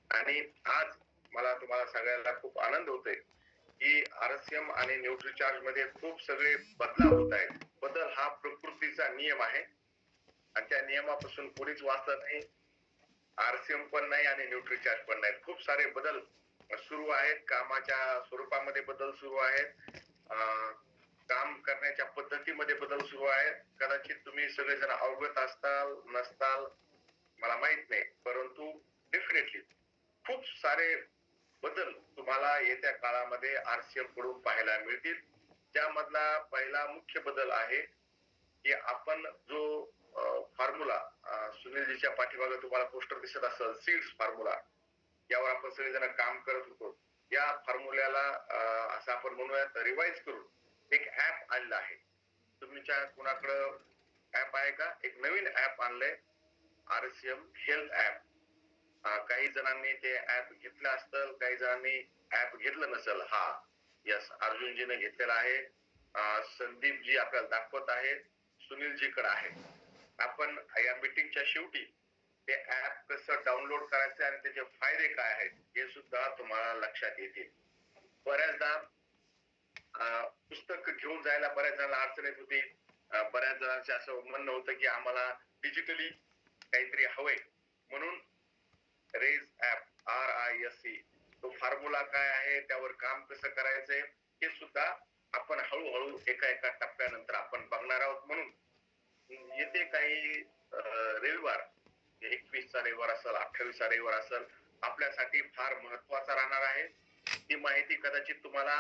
आणि आज मला तुम्हाला सगळ्याला खूप आनंद होतोय की आरसीएम आणि न्यूट्रीचार्ज मध्ये खूप सगळे बदलाव होत आहेत. बदल हा प्रकृतीचा नियम आहे आणि त्या नियमापासून कोणीच वाचलं नाही. आरसीएम पण नाही आणि न्यूट्रीचार्ज पण नाही. खूप सारे बदल सुरू आहेत. कामाच्या स्वरूपामध्ये बदल सुरू आहेत. काम करण्याच्या पद्धतीमध्ये बदल सुरू आहेत. कदाचित तुम्ही सगळेजण अवगत असताल नसताल मला माहित नाही, परंतु डेफिनेटली खूप सारे बदल तुम्हाला येत्या काळामध्ये आरसीएम कडून पाहायला मिळतील. त्यामधला पहिला मुख्य बदल आहे की आपण जो फॉर्म्युला सुनीलजीच्या पाठीमागे तुम्हाला पोस्टर दिसत असेल, सीड्स फॉर्म्युला, यावर आपण सगळेजण काम करत होतो. या फॉर्म्युल्याला असं आपण म्हणूयात रिवाइज करून एक ऍप आणलं आहे. तुमच्या कुणाकडं ऍप आहे का? एक नवीन ऍप आणलंय, आरसीएम हेल्थ ऍप. काही जणांनी ते ऍप घेतलं असतं, काही जणांनी ऍप घेतलं नसेल. हा, यस, अर्जुनजीने घेतलेला आहे. संदीपजी आपल्याला दाखवत आहेत, सुनीलजीकडे आहे. आपण या मीटिंगच्या शेवटी ते ऍप कसं डाउनलोड करायचं आणि त्याचे फायदे काय आहेत हे सुद्धा तुम्हाला लक्षात येतील. बऱ्याचदा पुस्तक घेऊन जायला बऱ्याच जणांना अडचण येत होती. बऱ्याच जणांचे असं म्हणणं होतं की आम्हाला डिजिटली काहीतरी हवंय. म्हणून रेज ऍप, RISE, तो फॉर्म्युला काय आहे, त्यावर काम कसं करायचंय हे सुद्धा आपण हळूहळू एका एका टप्प्यानंतर आपण बघणार आहोत. म्हणून येथे काही रविवार, 21चा रविवार असेल, 28चा रविवार असेल, आपल्यासाठी फार महत्वाचा राहणार आहे. ती माहिती कदाचित तुम्हाला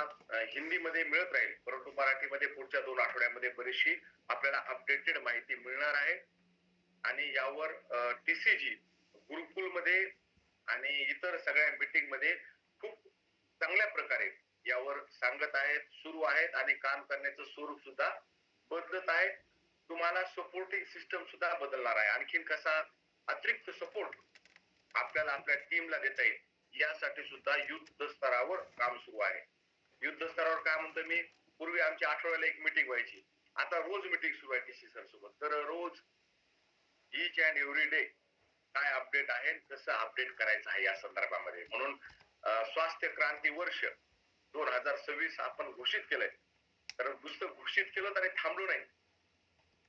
हिंदीमध्ये मिळत राहील, परंतु मराठीमध्ये पुढच्या 2 आठवड्यामध्ये बरीचशी आपल्याला अपडेटेड माहिती मिळणार आहे. आणि यावर TCG गुरुकुलमध्ये आणि इतर सगळ्या मीटिंग मध्ये खूप चांगल्या प्रकारे यावर सांगत आहेत, सुरू आहेत आणि काम करण्याचं स्वरूप सुद्धा बदलत आहे. तुम्हाला सपोर्टिंग सिस्टम सुद्धा बदलणार आहे. आणखीन कसा अतिरिक्त सपोर्ट आपल्याला आपल्या टीमला देता येईल यासाठी सुद्धा युद्ध स्तरावर काम सुरू आहे. युद्ध स्तरावर काय म्हणतो मी, पूर्वी आमची आठवड्याला एक मीटिंग व्हायची, आता रोज मीटिंग सुरू आहे TC सर सोबत. तर रोज ईच अँड एव्हरी डे काय अपडेट आहे, कसं अपडेट करायचं आहे या संदर्भामध्ये. म्हणून स्वास्थ्य क्रांती वर्ष 2026 आपण घोषित केलंय. तर नुसतं घोषित केलं तरी थांबलो नाही,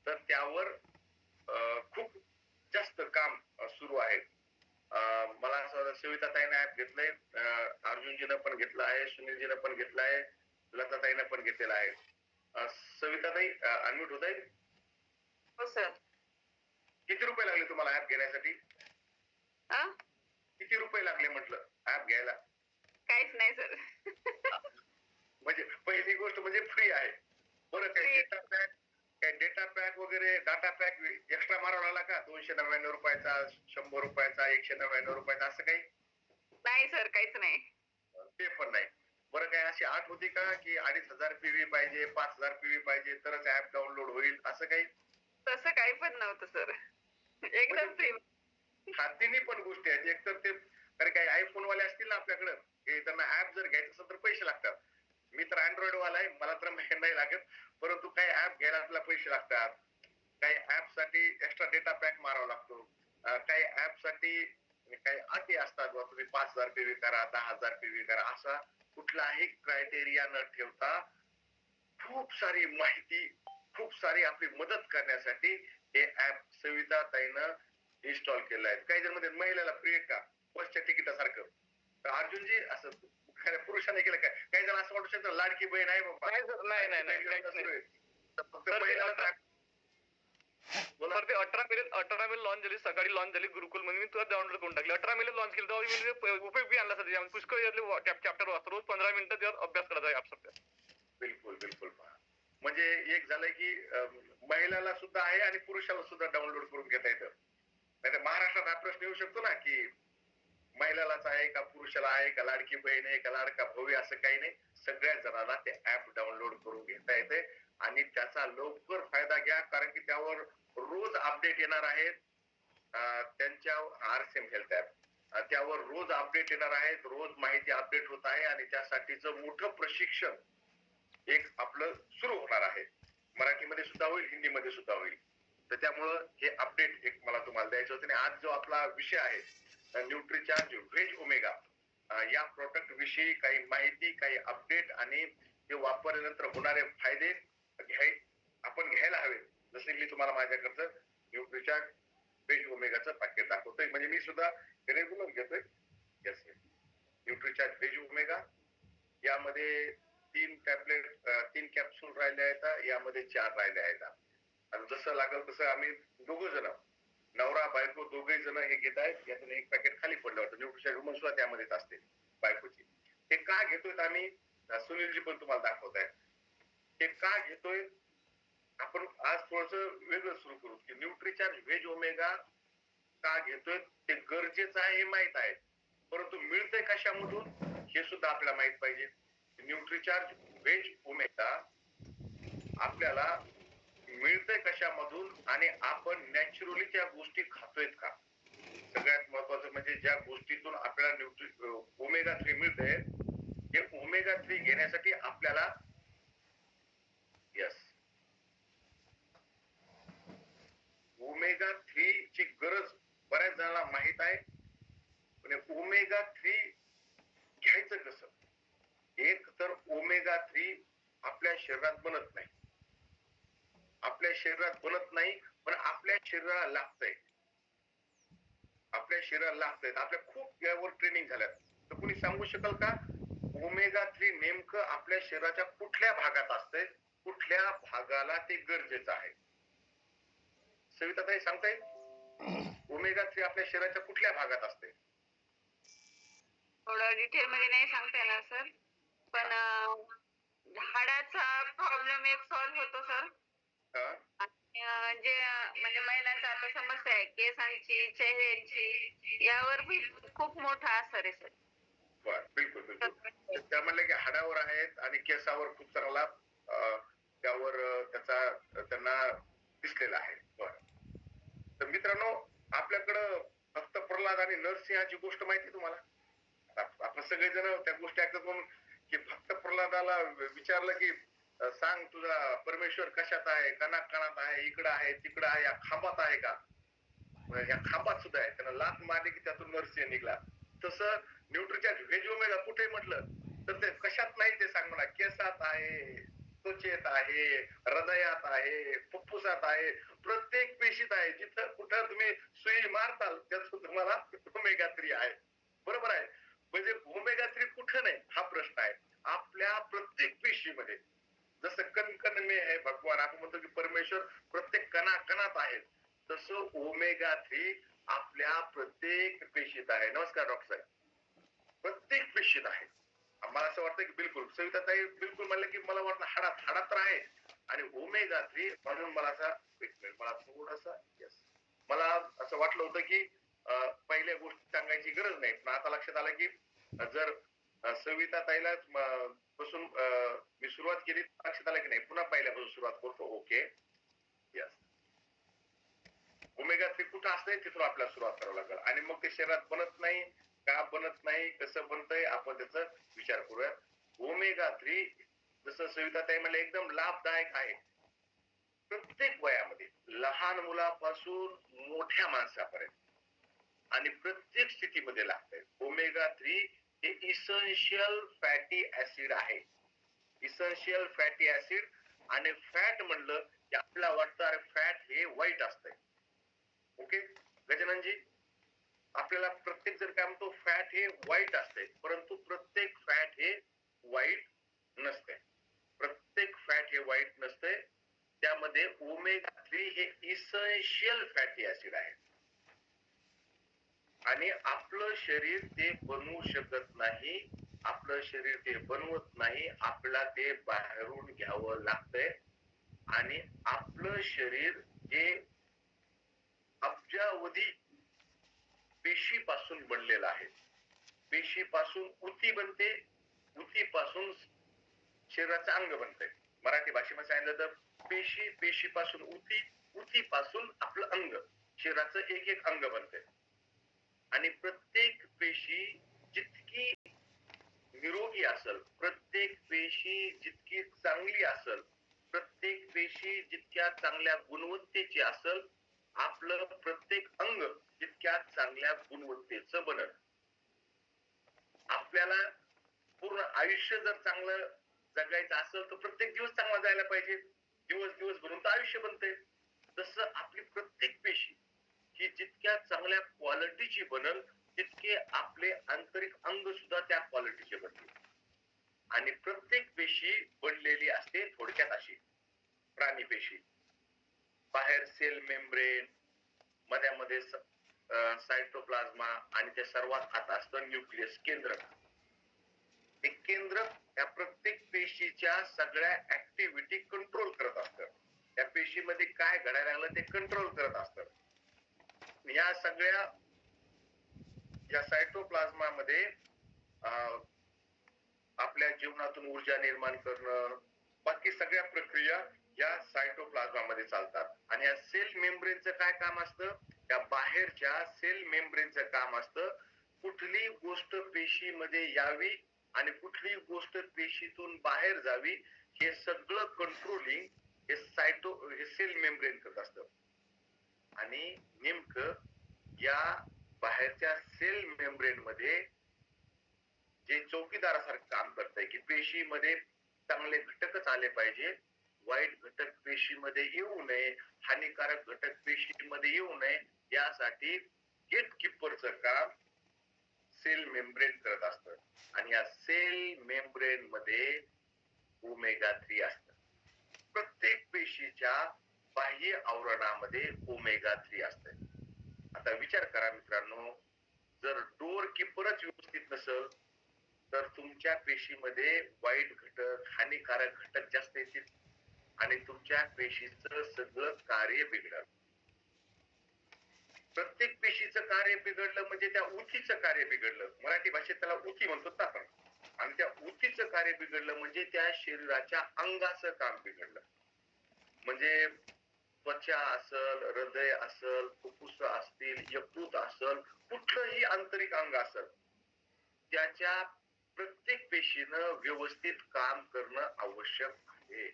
तर त्यावर खूप जास्त काम सुरू आहे. मला असं सविताताईने ऍप घेतलंय, अर्जुनजीनं पण घेतलं आहे, सुनीलजीनं पण घेतलं आहे, लताताईनं पण घेतलेलं आहे. सविताताई अनम्यूट होत आहे? हो सर. किती रुपये लागले तुम्हाला ऍप घेण्यासाठी? किती रुपये लागले म्हटलं ऍप घ्यायला? काहीच नाही सर. म्हणजे पहिली गोष्ट म्हणजे फ्री आहे. बरं, काही डेटा पॅक, काही डेटा पॅक वगैरे, डाटा पॅक एक्स्ट्रा मारावा लागला का? 299 रुपयाचा, 100 रुपयाचा, 199 रुपयाचा, असं काही? नाही सर, काहीच नाही. ते पण नाही. बरं, काही अशी आठ होती का की 2500 PV पाहिजे, 5000 PV पाहिजे तरच ऍप डाउनलोड होईल, असं काही? तसं काही पण नव्हतं सर, एकदम फ्री. तिन्ही पण गोष्टी आहेत. एक तर ते, तर काही आयफोन वाले असतील ना आपल्याकडं, त्यांना ऍप जर घ्यायचं असेल तर पैसे लागतात. मी तर अँड्रॉइड वाला आहे, मला तर नाही लागत, परंतु काही ऍप घ्यायला आपल्याला पैसे लागतात. काही ऍप साठी एक्स्ट्रा डेटा पॅक मारावा लागतो. काही ऍप साठी काही अटी असतात, तुम्ही 5000 PV करा, 10,000 PV करा, असा कुठलाही क्रायटेरिया न ठेवता खूप सारी माहिती, खूप सारी आपली मदत करण्यासाठी हे ऍप सविता ताईनं इन्स्टॉल केलं आहे. काही जण म्हणतात महिलेला फ्री आहे का, बसच्या तिकिटासारखं. तर अर्जुनजी असं पुरुषाने केलं काय? काही जण असं वाटू शकतं लाडकी बहीण आहे बाबा. नाही. फक्त महिलाला सर ते 18 मे लॉन्च झाली, सकाळी लॉन्च झाली गुरुकुल मध्ये. मी तुला डाउनलोड करून टाकली. 18 मे लॉन्च केली तेव्हा मी उपयोगी आणला सर. पुष्कळ चॅप्टर वाचतो, रोज 15 मिनिटं त्यावर अभ्यास करायचा ऍप सध्या. बिलकुल बिलकुल. म्हणजे एक झालंय की महिलाला सुद्धा आहे आणि पुरुषाला सुद्धा डाउनलोड करून घेता येतं. नाही तर महाराष्ट्रात हा प्रश्न येऊ शकतो ना की महिलालाच आहे का, पुरुषाला आहे का, लाडकी बहीण आहे का, लाडका भाऊ आहे, असं काही नाही. सगळ्या जणांना ते ऍप डाउनलोड करून घेता येते आणि त्याचा लवकर फायदा घ्या, कारण की त्यावर रोज अपडेट येणार आहेत. त्यांच्या आरसीएम हेल्थ ऍप, त्यावर रोज अपडेट येणार आहेत, रोज माहिती अपडेट होत आहे आणि त्यासाठीचं मोठं प्रशिक्षण एक आपलं सुरू होणार आहे. मराठीमध्ये सुद्धा होईल, हिंदीमध्ये सुद्धा होईल. तर त्यामुळं हे अपडेट एक मला तुम्हाला द्यायचं होतं. आणि आज जो आपला विषय आहे न्यूट्रिचार्ज व्हेज ओमेगा या प्रोडक्ट विषयी काही माहिती, काही अपडेट आणि ते वापरल्यानंतर होणारे फायदे आपण घ्यायला हवे. जसे मी तुम्हाला माझ्याकडचं न्यूट्रिचार्ज व्हेज ओमेगाचं पॅकेट दाखवतोय, म्हणजे मी सुद्धा रेग्युलर घेतोय. येस, न्यूट्रिचार्ज व्हेज ओमेगा यामध्ये 3 कॅप्सूल राहिले आहेत, यामध्ये 4 राहिले आहेत. आणि जसं लागल तसं आम्ही दोघं जण, नवरा बायको दोघे जण हे घेत आहेत. यातून एक पॅकेट खाली पडलं होतं. न्यूट्रिशन वुमन सुद्धा त्यामध्येच असते बायकोची. हे का घेतोय आम्ही, सुनीलजी पण तुम्हाला दाखवत आहे. हे का घेतोय आपण आज थोडस वेगळं सुरू करू की न्यूट्रिचार्ज व्हेज ओमेगा का घेतोय ते गरजेचं आहे हे माहित आहे, परंतु मिळतंय कशामधून हे सुद्धा आपल्याला माहित पाहिजे. न्यूट्रिचार्ज व्हेज ओमेगा आपल्याला मिळतंय कशामधून आणि आपण नॅचरली त्या गोष्टी खातोय का. सगळ्यात महत्वाचं म्हणजे ज्या गोष्टीतून आपल्याला ओमेगा 3 मिळतंय, हे ओमेगा 3 घेण्यासाठी आपल्याला यस ओमेगा 3 ची गरज बऱ्याच जणांना माहित आहे, पण ओमेगा 3 घ्यायचं कसं. एक तर ओमेगा 3 आपल्या शरीरात बनत नाही, आपल्या शरीरात बनत नाही, पण आपल्या शरीराला लागतंय. आपल्या शरीराला लागतंय. आपल्या खूप यावर ट्रेनिंग झाल्यात. तर कोणी सांगू शकाल का ओमेगा 3 नेमकं आपल्या शरीराच्या कुठल्या भागात असतंय, कुठल्या भागाला ते गरजेचं आहे. सविता ताई सांगता येईल ओमेगा 3 आपल्या शरीराच्या कुठल्या भागात असते. थोडं डिटेल मध्ये नाही सांगता येणार सर, पण हाडाचा प्रॉब्लेम एक सॉल्व्ह होतो सर. जे म्हणजे महिलांचा आता समस्या आहे केसांची, चेहऱ्याची, यावर खूप मोठा असर आहे सर. बर, बिलकुल बिलकुल. त्या म्हणले की हाडावर आहेत आणि केसावर खूप चांगला त्यावर त्याचा त्यांना दिसलेला आहे. बर, तर मित्रांनो आपल्याकडं भक्त प्रल्हाद आणि नरसिंहाची गोष्ट माहिती तुम्हाला. आपण सगळेजण त्या गोष्टी ऐकत म्हणून की भक्त प्रल्हादाला विचारलं की सांग तुझा परमेश्वर कशात आहे, कणात आहे, इकडं आहे, तिकडं आहे, या खांबात आहे का. या खांबात सुद्धा आहे. त्यांना लाथ मारली की त्यातून नरसिंह निघला. तसं न्यूट्रिचार्ज व्हेज ओमेगा कुठे म्हटलं तर ते कशात नाही ते सांग म्हणा. केसात आहे, त्वचेत आहे, हृदयात आहे, फुफ्फुसात आहे, प्रत्येक पेशीत आहे. जिथं कुठं तुम्ही सुई मारताल त्यातून तुम्हाला ओमेगा 3 आहे. बरोबर आहे. म्हणजे ओमेगा 3 कुठं नाही हा प्रश्न आहे. आपल्या प्रत्येक पेशीमध्ये. जसं कण कण में है भगवान, आपण म्हणतो की परमेश्वर प्रत्येक कणाकणात आहे, तसं ओमेगा 3 आपल्या प्रत्येक पेशीत आहे. नमस्कार डॉक्टर साहेब. प्रत्येक पेशीत आहे. मला असं वाटतं की बिलकुल सविता ताई बिलकुल म्हणलं की मला वाटतं हाडात तर आहे आणि ओमेगा 3 म्हणून मला असा एक मिनिट मला थोडासा यस मला असं वाटलं होतं की पहिल्या गोष्टी सांगायची गरज नाही, पण आता लक्षात आलं की जर सविता ताईला पासून मी सुरुवात केली लक्षात आलं की नाही, पुन्हा पहिल्यापासून सुरुवात करतो. Okay yes. ओमेगा 3 कुठं असतंय तिथून आपल्याला सुरुवात करावं लागेल आणि मग ते शरीरात बनत नाही का, बनत नाही, कसं बनतंय आपण त्याचा विचार करूया. ओमेगा 3 जसं सविता ताई म्हणले एकदम लाभदायक आहे प्रत्येक वयामध्ये, लहान मुलापासून मोठ्या माणसापर्यंत आणि प्रत्येक स्थितीमध्ये लागतंय. ओमेगा 3 हे इसेन्शियल फॅटी ऍसिड आहे. Essential fatty acid. आणि फॅट म्हणलं की आपल्याला वाटतं अरे फॅट हे वाईट असतंय. ओके गजाननजी, आपल्याला प्रत्येक जर काय म्हणतो फॅट हे वाईट असते, परंतु प्रत्येक फॅट हे वाईट नसते. प्रत्येक फॅट हे वाईट नसते. त्यामध्ये ओमेगा 3 हे इसेन्शियल फॅटी ऍसिड आहे आणि आपलं शरीर ते बनवू शकत नाही. आपलं शरीर ते बनवत नाही. आपल्याला ते बाहेरून घ्यावं लागतंय आणि आपलं शरीर हे अब्जावधी पेशीपासून बनलेलं आहे. पेशीपासून ऊती बनते, ऊतीपासून शरीराचं अंग बनतंय. मराठी भाषेमध्ये सांगितलं तर पेशीपासून ऊती, ऊतीपासून आपलं अंग, शरीराचं एक एक अंग बनतंय. आणि प्रत्येक पेशी जितकी निरोगी असेल, प्रत्येक पेशी जितकी चांगली असेल, प्रत्येक पेशी जितक्या चांगल्या गुणवत्तेची असेल, आपलं प्रत्येक अंग जितक्या चांगल्या गुणवत्तेचं आयुष्य जर चांगलं जगायचं असेल तर प्रत्येक दिवस चांगला जायला पाहिजे. दिवस भरून तर आयुष्य बनते. तसं आपली प्रत्येक पेशी ही जितक्या चांगल्या क्वालिटीची बनल तितके आपले आंतरिक अंग सुद्धा त्या क्वालिटीचे बनतील. आणि प्रत्येक पेशी बनलेली असते थोडक्यात अशी प्राणी पेशी. बाहेर सेल मेम्ब्रेन, मध्यामध्ये सायटोप्लाझ्मा आणि त्या सर्वात आत असतं न्यूक्लियस केंद्रक. हे केंद्रक या प्रत्येक पेशीच्या सगळ्या ऍक्टिव्हिटी कंट्रोल करत असतं. त्या पेशीमध्ये काय घडायला लागलं ते कंट्रोल करत असतं. या सगळ्या या सायटोप्लाझ्मा मध्ये आपल्या जीवनातून ऊर्जा निर्माण करणं, बाकी सगळ्या प्रक्रिया या सायटोप्लाझ्मा मध्ये चालतात. आणि या सेल मेम्ब्रेनचं काय काम असतं? त्या बाहेरच्या सेल मेम्ब्रेनचं काम असतं कुठली गोष्ट पेशीमध्ये यावी आणि कुठली गोष्ट पेशीतून बाहेर जावी हे सगळं कंट्रोलिंग हे सेल मेम्ब्रेन करत असतं. आणि नेमकं या बाहेरच्या सेल मेम्ब्रेन मध्ये जे चौकीदारासारखं काम करतंय की पेशीमध्ये चांगले घटकच आले पाहिजे, वाईट घटक पेशीमध्ये येऊ नये, हानिकारक घटक पेशीमध्ये येऊ नये, यासाठी गेट कीपरचं काम सेल मेम्ब्रेन करत असतं. आणि या सेल मेम्ब्रेन मध्ये ओमेगा 3 असतं. प्रत्येक पेशीच्या बाह्य आवरणामध्ये ओमेगा 3 असते. आता विचार करा मित्रांनो, जर डोअर कीपरच व्यवस्थित नसेल तर तुमच्या पेशीमध्ये वाईट घटक, हानिकारक घटक जास्त येतील आणि तुमच्या पेशीचं सगळं कार्य बिघडलं. प्रत्येक पेशीचं कार्य बिघडलं म्हणजे त्या ऊतीचं कार्य बिघडलं. मराठी भाषेत त्याला ऊती म्हणतो ना आपण. आणि त्या ऊतीचं कार्य बिघडलं म्हणजे त्या शरीराच्या अंगाचं काम बिघडलं. म्हणजे त्वचा असल, हृदय असल, फुफ्फुस असतील, यकृत असल, कुठलंही आंतरिक अंग असल, त्याच्या प्रत्येक पेशीनं व्यवस्थित काम करणं आवश्यक आहे.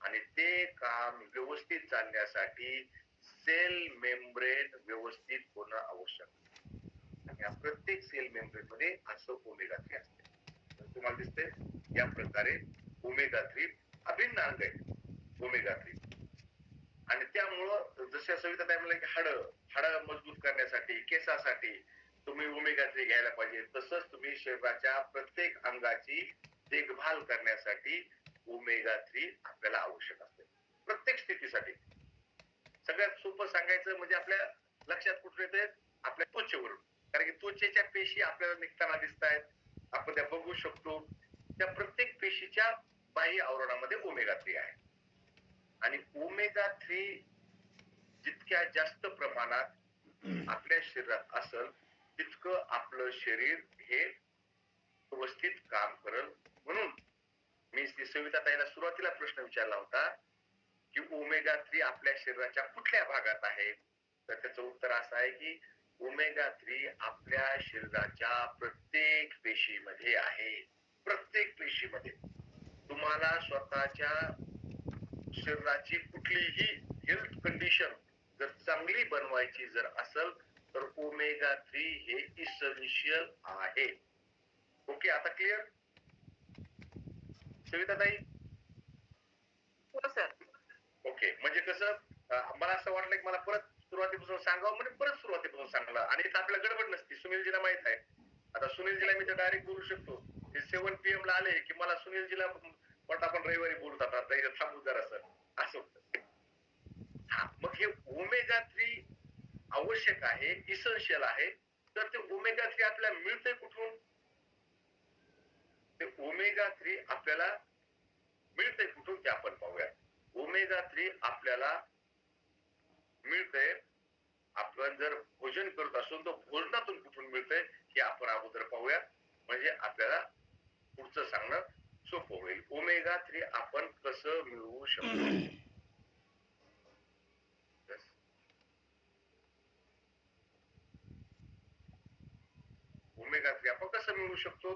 आणि ते काम व्यवस्थित चालण्यासाठी सेल मेम्ब्रेन व्यवस्थित होणं आवश्यक आहे. आणि या प्रत्येक सेल मेम्ब्रेन मध्ये असं ओमेगा 3 असते. तर तुम्हाला दिसतंय या प्रकारे ओमेगा 3 अभिन्न अंग आहे ओमेगा 3. आणि त्यामुळं जसं सविताताई म्हणलं की हाडं मजबूत करण्यासाठी, केसासाठी तुम्ही ओमेगा 3 घ्यायला पाहिजे. तसंच तुम्ही शरीराच्या प्रत्येक अंगाची देखभाल करण्यासाठी ओमेगा 3 आपल्याला आवश्यक असते. प्रत्येक स्थितीसाठी. सगळ्यात सोपं सांगायचं म्हणजे आपल्या लक्षात कुठे येते? आपल्या त्वचेवरून. कारण की त्वचेच्या पेशी आपल्याला निघताना दिसतायत. आपण त्या बघू शकतो. त्या प्रत्येक पेशीच्या बाह्य आवरणामध्ये ओमेगा 3 आहे. आणि ओमेगा 3 जितक्या जास्त प्रमाणात आपल्या शरीरात असेल तितकं आपलं शरीर हे व्यवस्थित काम करेल. म्हणून मी सविताताईला सुरुवातीला प्रश्न विचारला होता की ओमेगा 3 आपल्या शरीराच्या कुठल्या भागात आहे? तर त्याचं उत्तर असं आहे की ओमेगा 3 आपल्या शरीराच्या प्रत्येक पेशीमध्ये आहे. प्रत्येक पेशीमध्ये. तुम्हाला स्वतःच्या शरीराची कुठलीही हेल्थ कंडिशन जर चांगली बनवायची जर असेल तर ओमेगा 3 हे इसेन्शियल आहे. ओके, आता क्लिअर? सविताताई? हो सर. ओके, म्हणजे कसं मला असं वाटलं की मला परत सुरुवातीपासून सांगावं म्हणजे परत सुरुवातीपासून सांगला. आणि इथं आपल्याला गडबड नसती. सुनीलजीला माहित आहे. आता सुनीलजीला मी तर डायरेक्ट बोलू शकतो. ते 7 PM ला आले की मला सुनीलजीला पण आपण रविवारी बोलत आता इथं थांबू जरासं असं होतं. हा, मग हे ओमेगा 3 आवश्यक आहे, इसेन्शियल आहे. तर ते ओमेगा 3 आपल्याला मिळतंय कुठून? ते ओमेगा 3 आपल्याला मिळतंय कुठून ते आपण पाहूया. ओमेगा 3 आपल्याला मिळतंय, आपण जर भोजन करत असू तर भोजनातून कुठून मिळतंय हे आपण अगोदर पाहूया. म्हणजे आपल्याला पुढचं सांगणं सोपं होईल. ओमेगा 3 आपण कसं मिळवू शकतो? ओमेगा 3 आपण कसं मिळवू शकतो?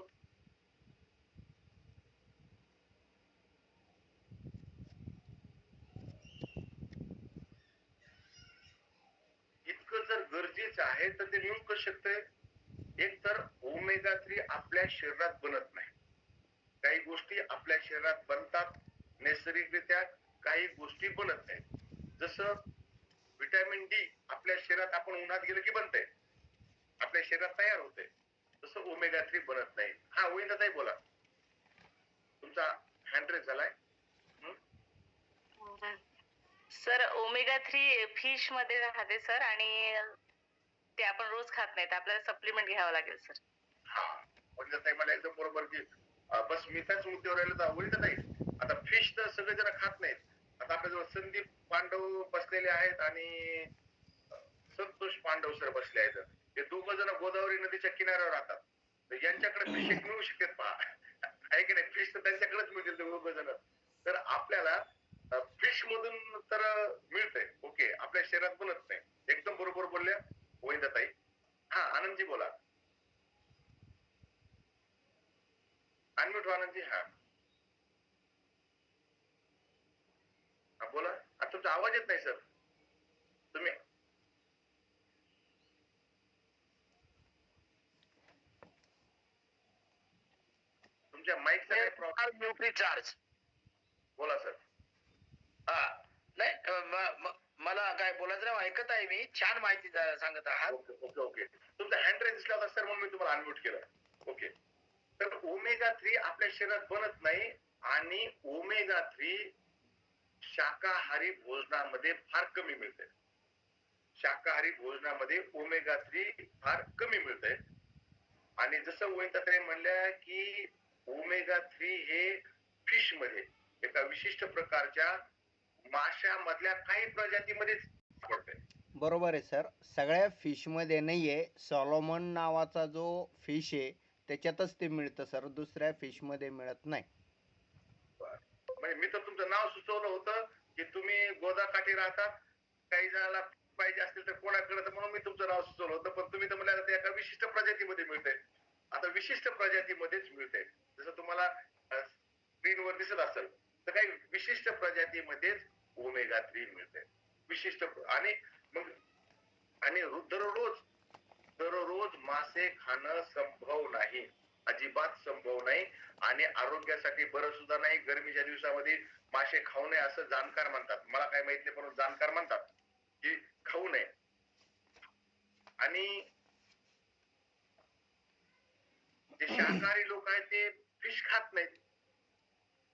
इतकं जर गरजेचं आहे तर ते मिळू कसं शकतंय? एक तर ओमेगा 3 आपल्या शरीरात बनत नाही. काही गोष्टी आपल्या शरीरात बनतात नैसर्गिकरित्या, काही गोष्टी बनत नाहीत. जसं व्हिटॅमिन डी आपल्या शरीरात आपण उन्हात गेलं की बनतंय, आपल्या शरीरात तयार होते. तसं ओमेगा 3 बनत नाही. हा ताई बोला, तुमचा हँड रेस झालाय. सर ओमेगा 3 फिश मध्ये राहते सर, आणि ते आपण रोज खात नाही, आपल्याला सप्लिमेंट घ्यावं लागेल सर. हा ताई मला एकदम बरोबर की बस मी त्याच मुद्द्यावर राहिलो तर ताई, आता फिश तर सगळेजण खात नाहीत. आता आपल्याजवळ संदीप पांडव बसलेले आहेत आणि संतोष पांडव सर बसले आहेत. हे दोघं जण गोदावरी नदीच्या किनाऱ्यावर राहतात. तर यांच्याकडे फिश एक मिळू शकते पहा, आहे की नाही? फिश तर त्यांच्याकडेच मिळतील ते दोघं जण. तर आपल्याला फिश मधून तर मिळतंय, ओके, आपल्या शरीरात बनत नाही. एकदम बरोबर बोलल्या ताई. हा आनंदजी बोला, अनम्यूट व्हा आनंदजी. हा बोला. तुमचा आवाज येत नाही सर. तुम्ही तुमच्या माईकचा काही प्रॉब्लेम. Nutri charge. बोला सर. हा नाही मला काय बोलायचं नाही, ऐकत आहे मी. छान माहिती सांगत आहात. Okay okay okay. तुमचा हँड रेज दिसला होता सर, म्हणून मी तुम्हाला अनम्यूट केलं. ओके. तर ओमेगा 3 आपल्या शरीरात बनत नाही आणि ओमेगा 3 शाकाहारी भोजनामध्ये फार कमी मिळते. शाकाहारी भोजनामध्ये ओमेगा 3 फार कमी मिळते. आणि जसं वैताताई म्हणल्या की ओमेगा 3 हे फिश मध्ये एका विशिष्ट प्रकारच्या माशामधल्या काही प्रजातीमध्ये सापडते. बरोबर आहे सर. सगळ्या फिश मध्ये नाहीये. सॉलोमन नावाचा जो फिश आहे त्याच्यातच ते मिळतं सर, दुसऱ्या फिश मध्ये मिळत नाही. म्हणजे मी तर तुमचं नाव सुचवलं होतं की तुम्ही गोदाकाठी राहतात, काही जणाला पाहिजे असतील तर कोणाकडे, तर म्हणून मी तुमचं नाव सुचवलं होतं. पण तुम्ही तर म्हणाला ते एका विशिष्ट प्रजातीमध्ये मिळते. आता विशिष्ट प्रजातीमध्येच मिळते. जसं तुम्हाला स्क्रीनवर दिसत असेल तर काही विशिष्ट प्रजातीमध्येच ओमेगा 3 मिळते, विशिष्ट. आणि मग आणि दररोज मासे खाणं संभव नाही, अजिबात संभव नाही. आणि आरोग्यासाठी बरं सुद्धा नाही. गरमीच्या दिवसामध्ये मासे खाऊ नये असं जाणकार म्हणतात. मला काय माहित नाही, पण जाणकार म्हणतात की खाऊ नये. आणि जे शाकाहारी लोक आहेत ते फिश खात नाहीत,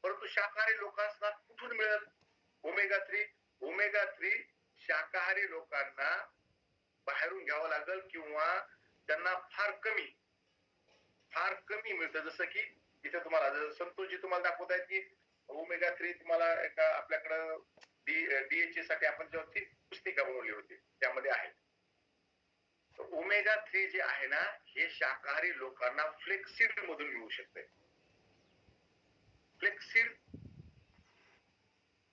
परंतु शाकाहारी लोकांना कुठून मिळत ओमेगा 3? ओमेगा 3 शाकाहारी लोकांना बाहेरून घ्यावं लागेल किंवा त्यांना फार कमी मिळतं. जसं की इथे तुम्हाला संतोषजी तुम्हाला दाखवत आहेत की ओमेगा 3 तुम्हाला एका आपल्याकडं DHA साठी आपण जेव्हा ती पुस्तिका बनवली होती त्यामध्ये आहे. ओमेगा 3 जे आहे ना, हे शाकाहारी लोकांना फ्लेक्सीड मधून मिळू शकते. फ्लेक्सीड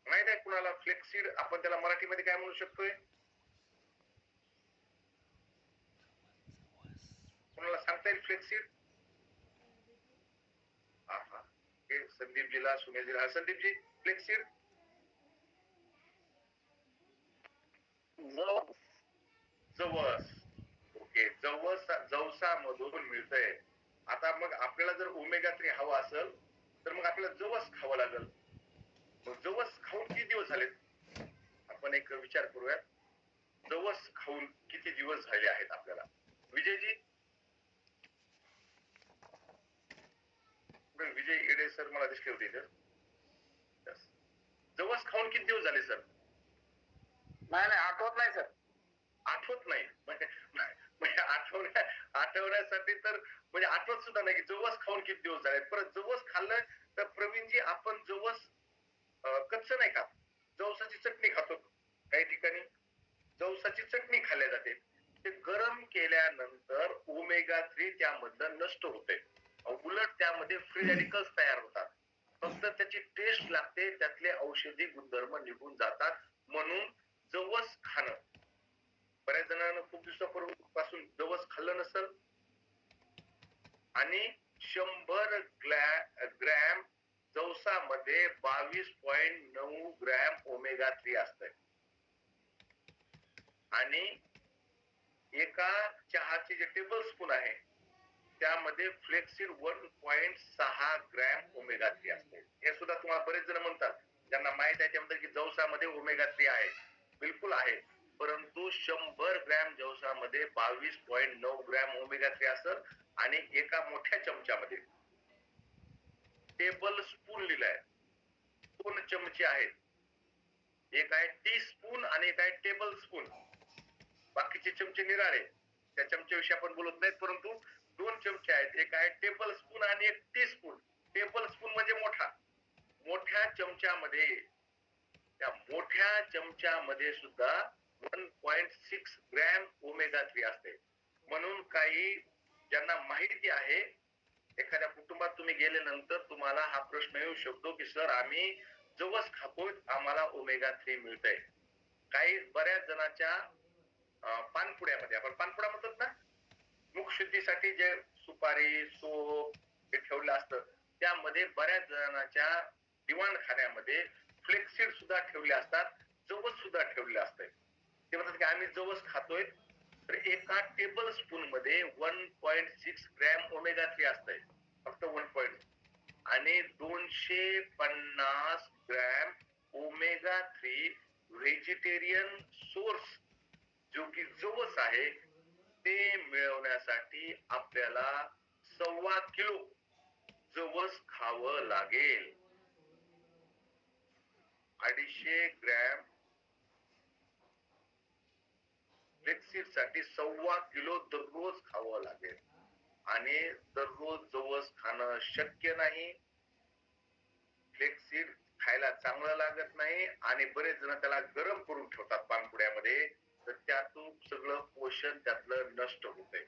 माहित आहे कुणाला? फ्लेक्सीड आपण त्याला मराठीमध्ये काय म्हणू शकतोय? कुणाला सांगता येईल फ्लेक्सीड? हा हे संदीपजीला, सुनीलजीला. संदीपजी, फ्लेक्सीड जवस. ओके, जवसामधून मिळतंय. आता मग आपल्याला जर ओमेगा 3 हवा असेल तर मग आपल्याला जवस खावं लागेल. मग जवस खाऊन किती दिवस झालेत? आपण एक विचार करूयात. जवस खाऊन किती दिवस झाले आहेत आपल्याला? विजयजी, विजय येडे सर मला दिसले होते इथं. जवस खाऊन किती दिवस झाले सर? नाही आठवत नाही सर. आठवत नाही म्हणजे आठवण्यासाठी तर म्हणजे आठवत सुद्धा नाही की जवस खाऊन किती दिवस झाले. परत जवस खाल्लं तर प्रवीणजी आपण जवस कच्च नाही खात, जवसाची चटणी खातो. काही ठिकाणी जवसाची चटणी खाल्ल्या जाते. ते गरम केल्यानंतर ओमेगा 3 त्यामधलं नष्ट होते. उलट त्यामध्ये फ्री रॅडिकल्स तयार होतात. फक्त त्याची टेस्ट लागते, त्यातले औषधी गुणधर्म निघून जातात. म्हणून जवस खाणं, बऱ्याच जणांना खूप दिवसापासून जवस खाल्लं नसेल आणि 100 ग्रॅम जवसामध्ये 22.9 ग्रॅम ओमेगा 3 असतंय. आणि एका चहाचे जे टेबल स्पून आहे त्यामध्ये फ्लेक्सिड 1.6 ग्रॅम ओमेगा 3 असते. हे सुद्धा तुम्हाला बरेच जण म्हणतात, ज्यांना माहित आहे ते म्हणतात की जवसामध्ये ओमेगा 3 आहे. बिलकुल आहे, परंतु 100 ग्रॅम जवसामध्ये 22.9 ग्रॅम ओमेगा 3 असतं आणि एका मोठ्या चमच्यामध्ये टेबल स्पून लिहिलाय, 2 चमचे आहेत. एक आहे टी स्पून आणि एक आहे टेबल स्पून. बाकीचे चमचे निराळे, त्या चमच्याविषयी आपण बोलत नाही, परंतु 2 चमचे आहेत. एक आहे टेबल स्पून आणि एक टी स्पून. टेबल स्पून म्हणजे मोठा. मोठ्या चमच्यामध्ये, त्या मोठ्या चमच्यामध्ये सुद्धा 1.6 ग्रॅम ओमेगा 3 असते. म्हणून काही ज्यांना माहिती आहे, एखाद्या कुटुंबात तुम्ही गेल्यानंतर तुम्हाला हा प्रश्न येऊ शकतो की सर आम्ही जवस खातोय, आम्हाला ओमेगा 3 मिळतंय. काही बऱ्याच जणांच्या पानपुड्यामध्ये, आपण पानपुडा म्हणतात ना, मुख शुद्धीसाठी जे सुपारी सोप हे ठेवलं असतं, त्यामध्ये बऱ्याच जणांच्या दिवाणखान्यामध्ये फ्लेक्सिड सुद्धा ठेवले असतात, जवस सुद्धा ठेवले असते. ते म्हणतात की आम्ही जवस खातोय, तर एका टेबल स्पून मध्ये 1.6 ग्रॅम ओमेगा 3 असतंय, फक्त 1. आणि 250 ग्रॅम ओमेगा 3 व्हेजिटेरियन सोर्स जो की जवस आहे, ते मिळवण्यासाठी आपल्याला 1.25 किलो जवस खावं लागेल. 250 ग्रॅम फ्लेक्सिड साठी 1.25 किलो दररोज खावं लागेल. आणि दररोज जवस खाणं शक्य नाही. फ्लेक्सिड खायला चांगलं लागत नाही आणि बरेच जण त्याला गरम करून ठेवतात पानपुड्यामध्ये, तर त्यातून सगळं पोषण त्यातलं नष्ट होते.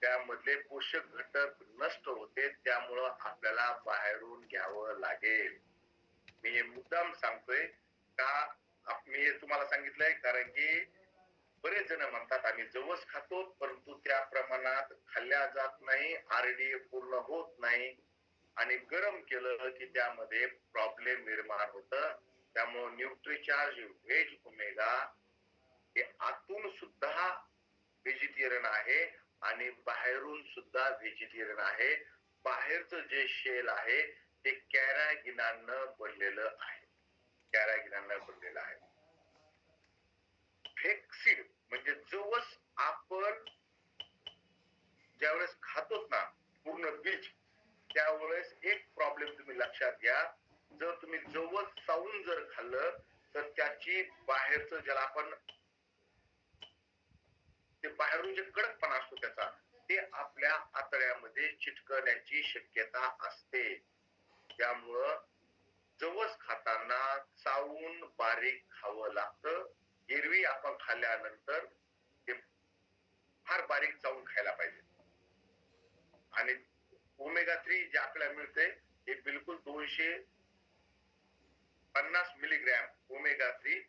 त्यामधले पोषक घटक नष्ट होते, त्यामुळं आपल्याला बाहेरून घ्यावं लागेल. मी हे मुद्दाम सांगतोय का, मी हे तुम्हाला सांगितलंय कारण की बरेच जण म्हणतात आम्ही जवस खातो, परंतु त्या प्रमाणात खाल्ल्या जात नाही, आरडीए पूर्ण होत नाही आणि गरम केलं की त्यामध्ये प्रॉब्लेम निर्माण होतं. त्यामुळे न्यूट्रिचार्ज व्हेज ओमेगा हे आतून सुद्धा व्हेजिटेरियन आहे आणि बाहेरून सुद्धा व्हेजिटेरियन आहे. बाहेरचं जे शेल आहे ते कॅरागिनानं बनलेलं आहे, कॅरागिनानं बनलेलं आहे. फ्लेक्सिड म्हणजे जवस आपण ज्यावेळेस खातोच ना पूर्ण बीज, त्यावेळेस एक प्रॉब्लेम तुम्ही लक्षात घ्या, जर तुम्ही जवस चावून जर खाल्लं तर त्याची बाहेरचं ज्याला आपण ते बाहेरून जे कडकपणा असतो त्याचा, ते आपल्या आतड्यामध्ये चिटकण्याची शक्यता असते. त्यामुळं जवस खाताना चावून बारीक खावं लागतं. एरवी आपण खाल्ल्यानंतर ते फार बारीक चावून खायला पाहिजे. आणि ओमेगा 3 जे आपल्याला मिळते हे बिलकुल 250 मिलीग्रॅम ओमेगा 3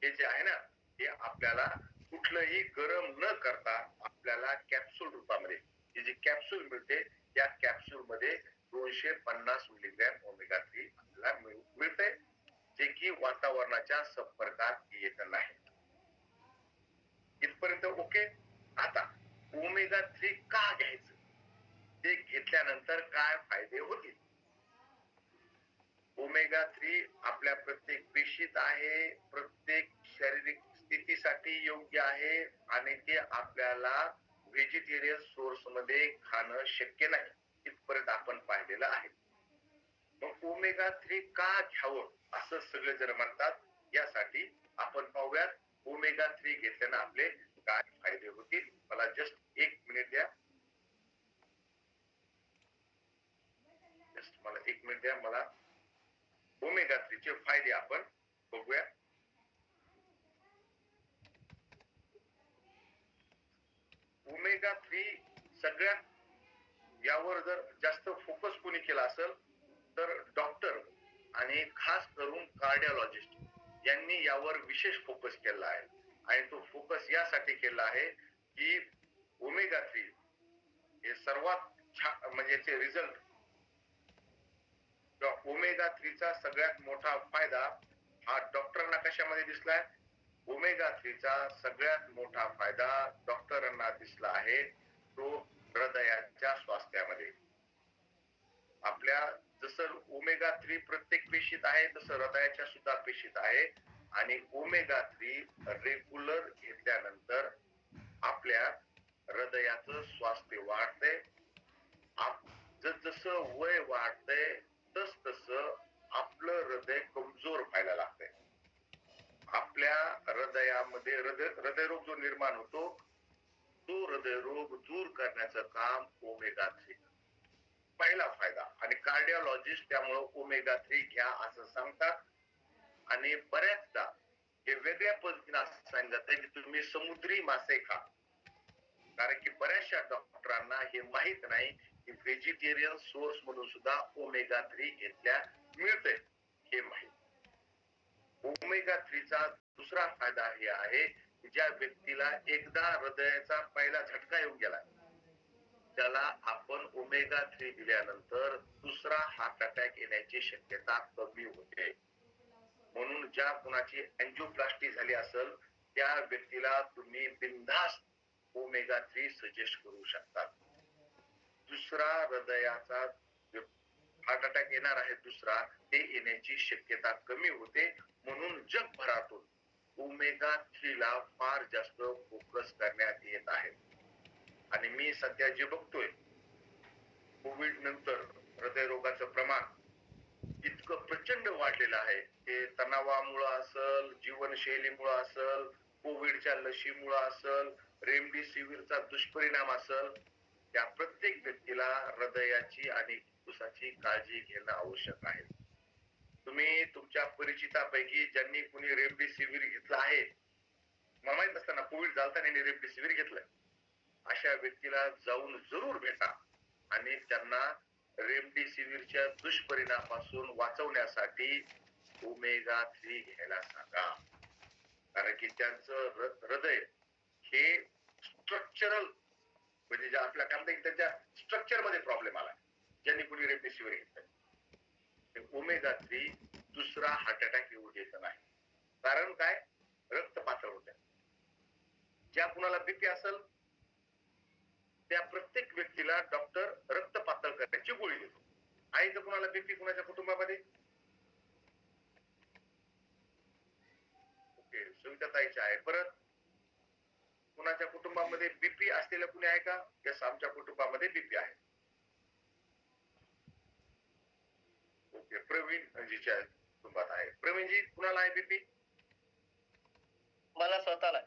हे जे आहे ना, हे आपल्याला कुठलंही गरम न करता आपल्याला कॅप्सूल रूपामध्ये, ही जी कॅप्सूल मिळते त्या कॅप्सूल मध्ये 250 मिलीग्रॅम ओमेगा 3 आपल्याला मिळते, जे की वातावरणाच्या संपर्कात येत नाही. इथपर्यंत ओके. आता ओमेगा 3 का घ्यायचं, ते घेतल्यानंतर काय फायदे होतील. ओमेगा 3 आपल्या प्रत्येक पेशीत आहे, प्रत्येक शारीरिक स्थितीसाठी योग्य आहे आणि ते आपल्याला व्हेजिटेरियन सोर्स मध्ये खाणं शक्य नाही, इथपर्यंत आपण पाहिलेलं आहे. मग ओमेगा 3 का घ्यावं असं सगळे जण म्हणतात, यासाठी आपण पाहूयात ओमेगा 3 घेतल्यानं आपले काय फायदे होतील. मला जस्ट 1 मिनिट द्या, मला 1 मिनिट द्या. मला ओमेगा 3 चे फायदे आपण बघूया. ओमेगा 3 सगळ्यात यावर जर जास्त फोकस कोणी केला असेल तर डॉक्टर आणि खास करून कार्डिओलॉजिस्ट यांनी यावर विशेष फोकस केला आहे. आणि तो फोकस यासाठी केला आहे की ओमेगा 3 हे सर्वात छान, म्हणजे याचे रिझल्ट, ओमेगा 3 चा सगळ्यात मोठा फायदा हा डॉक्टरांना कशामध्ये दिसलाय, ओमेगा 3 चा सगळ्यात मोठा फायदा डॉक्टरांना दिसला आहे तो हृदयाच्या स्वास्थ्यामध्ये. आपल्या जसं ओमेगा 3 प्रत्येक पेशीत आहे तसं हृदयाच्या सुद्धा पेशीत आहे. आणि ओमेगा 3 रेग्युलर घेतल्यानंतर आपल्या हृदयाचं स्वास्थ्य वाढते. जसं वय वाढतंय तस आपलं हृदय कमजोर व्हायला लागतंय. आपल्या हृदयामध्ये हृदयरोग जो निर्माण होतो तो हृदयरोग दूर करण्याचं काम ओमेगा 3. पहिला फायदा. आणि कार्डिओलॉजिस्ट त्यामुळे ओमेगा 3 घ्या असं सांगतात. आणि बऱ्याचदा हे वेगळ्या पद्धतीने असं सांगितलं जातं की तुम्ही समुद्री मासे खा. कारण की बऱ्याचशा डॉक्टरांना हे माहित नाही की व्हेजिटेरियन सोर्स म्हणून सुद्धा ओमेगा 3 घेतल्या मिळते हे माहित. ओमेगा 3 चा दुसरा फायदा हे आहे की ज्या व्यक्तीला एकदा हृदयाचा पहिला झटका येऊन गेला त्याला आपण ओमेगा 3 दिल्यानंतर दुसरा हार्ट अटॅक येण्याची शक्यता कमी होते. म्हणून ज्या कुणाची अँजिओप्लास्टी झाली असेल त्या व्यक्तीला तुम्ही बिनधास्त ओमेगा 3 सजेस्ट करू शकता. दुसरा हृदयाचा हार्ट अटॅक येणार आहे दुसरा ते येण्याची शक्यता कमी होते. म्हणून जगभरातून ओमेगा 3 ला फार जास्त फोकस करण्यात येत आहे. आणि मी सध्या जे बघतोय कोविड नंतर हृदयरोगाचं प्रमाण इतकं प्रचंड वाढलेलं आहे. ते तणावामुळे असेल, जीवनशैलीमुळे असेल, कोविडच्या लशीमुळे असेल, रेमडेसिवीरचा दुष्परिणाम असेल, त्या प्रत्येक व्यक्तीला हृदयाची आणि फुफ्फुसाची काळजी घेणं आवश्यक आहे. तुम्ही तुमच्या परिचितापैकी ज्यांनी कुणी रेमडेसिवीर घेतला आहे, मला माहित असताना कोविड झालता त्यांनी रेमडेसिवीर घेतलंय, अशा व्यक्तीला जाऊन जरूर भेटा आणि त्यांना रेमडेसिवीरच्या दुष्परिणामापासून वाचवण्यासाठी ओमेगा 3 घ्यायला सांगा. कारण की त्यांचं हृदय हे स्ट्रक्चरल म्हणजे आपल्या काय म्हणतात त्यांच्या स्ट्रक्चर मध्ये प्रॉब्लेम आला ज्यांनी कुणी रेमडेसिवीर घेतलंय. ओमेगा 3 दुसरा हार्ट अटॅक येऊ देत नाही. कारण काय? रक्त पातळ होते. ज्या कुणाला बीपी असेल त्या प्रत्येक व्यक्तीला डॉक्टर रक्त पातळ करण्याची गोळी देतो. आहे तर कुणाला बीपी कुणाच्या कुटुंबामध्ये? ओके, सुविधाताईची आहे. परत कुणाच्या कुटुंबामध्ये बीपी असलेलं कुणी आहे का? यस, आमच्या कुटुंबामध्ये बीपी आहे. ओके, प्रवीण जीच्या कुटुंबात आहे. प्रवीणजी, कुणाला आहे बीपी? मला स्वतःला.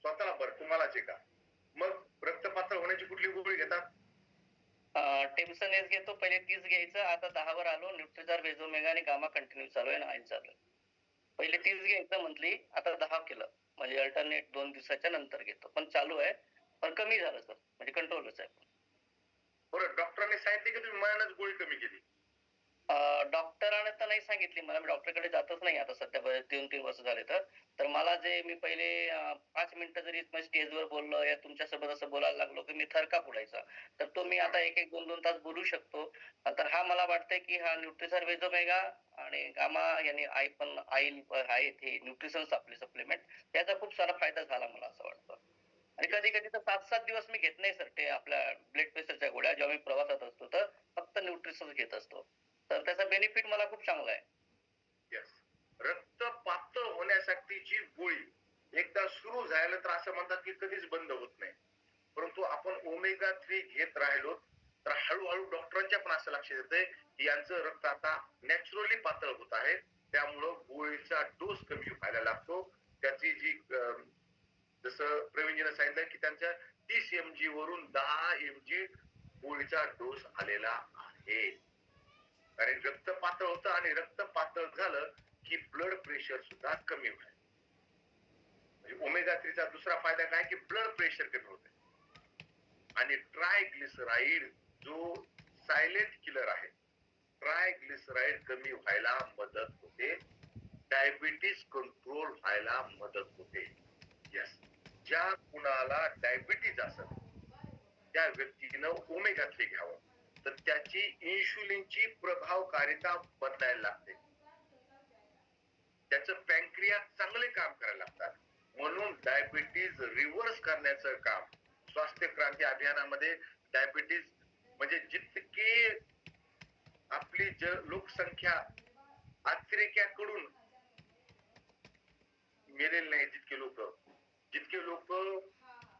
स्वतःला? बरं, तुम्हालाच आहे का? मग रक्त पातळ होण्याची कुठली गोळी घेतात? टेम्सन एस घेतो. पहिले 30 घ्यायचं, आता 10 वर आलो. न्यूट्रिझार, बेझोमेगा आणि गामा कंटिन्यू चालू आहे ना, आयन चालू आहे. पहिले 30 घ्यायचं मंथली, आता 10 केलं. म्हणजे अल्टरनेट 2 दिवसाच्या नंतर घेतो. पण चालू आहे, पण कमी झालं सर, म्हणजे कंट्रोलच आहे. बरं, डॉक्टरांनी सांगितले की तुम्ही मनानच गोळी कमी केली? डॉक्टरांना तर नाही सांगितली मला, मी डॉक्टरकडे जातच नाही आता सध्या 2-3 वर्ष झाले. तर मला जे मी पहिले 5 मिनिटं जरी स्टेजवर बोललो या तुमच्यासोबत असं बोलायला लागलो की मी थरकाप उडायचा, तर तो मी आता 1-1, 2-2 तास बोलू शकतो. तर हा मला वाटतंय की हा न्यूट्रिसर बेझोमेगा आणि गामा याने आईल आहेत हे न्यूट्रिशन्स आपले सप्लिमेंट, याचा खूप सारा फायदा झाला मला असं वाटतं. आणि कधी कधी तर 7-7 दिवस मी घेत नाही सर ते आपल्या ब्लड प्रेशरच्या गोळ्या. जेव्हा मी प्रवासात असतो तर फक्त न्यूट्रिशन्स घेत असतो, तर त्याचा बेनिफिट मला खूप चांगला आहे. रक्त पातळ होण्यासाठीची गोळी एकदा सुरू झालं तर असं म्हणतात की कधीच बंद होत नाही. परंतु आपण ओमेगा 3 घेत राहिलो तर हळूहळू डॉक्टरांच्या पण असं लक्षात येतंय की यांचं रक्त आता नॅचरली पातळ होत आहे. त्यामुळं गोळीचा डोस कमी व्हायला लागतो. त्याची जी जसं प्रवीणजीने सांगितलं की त्यांच्या 30 mg वरून 10 mg गोळीचा डोस आलेला आहे. कारण रक्त पातळ होतं आणि रक्त पातळ झालं की ब्लड प्रेशर सुद्धा कमी होईल. म्हणजे ओमेगा 3 चा दुसरा फायदा काय की ब्लड प्रेशर कमी होते. आणि ट्रायग्लिसराईड जो सायलेंट किलर आहे, ट्रायग्लिसराईड कमी व्हायला मदत होते. डायबिटीज कंट्रोल व्हायला मदत होते. यस, ज्या कुणाला डायबिटीज असेल त्या व्यक्तीनं ओमेगा 3 घ्यावं, तर त्याची इन्शुलिनची प्रभावकारिता बदलायला लागते. त्याचं पॅनक्रियास चांगले काम करायला लागतात. म्हणून डायबिटीज रिव्हर्स करण्याचं काम स्वास्थ्य क्रांती अभियानामध्ये डायबिटीज म्हणजे जितकी आपली लोकसंख्या अतिरेक्याकडून मेलेले नाही, जितके लोक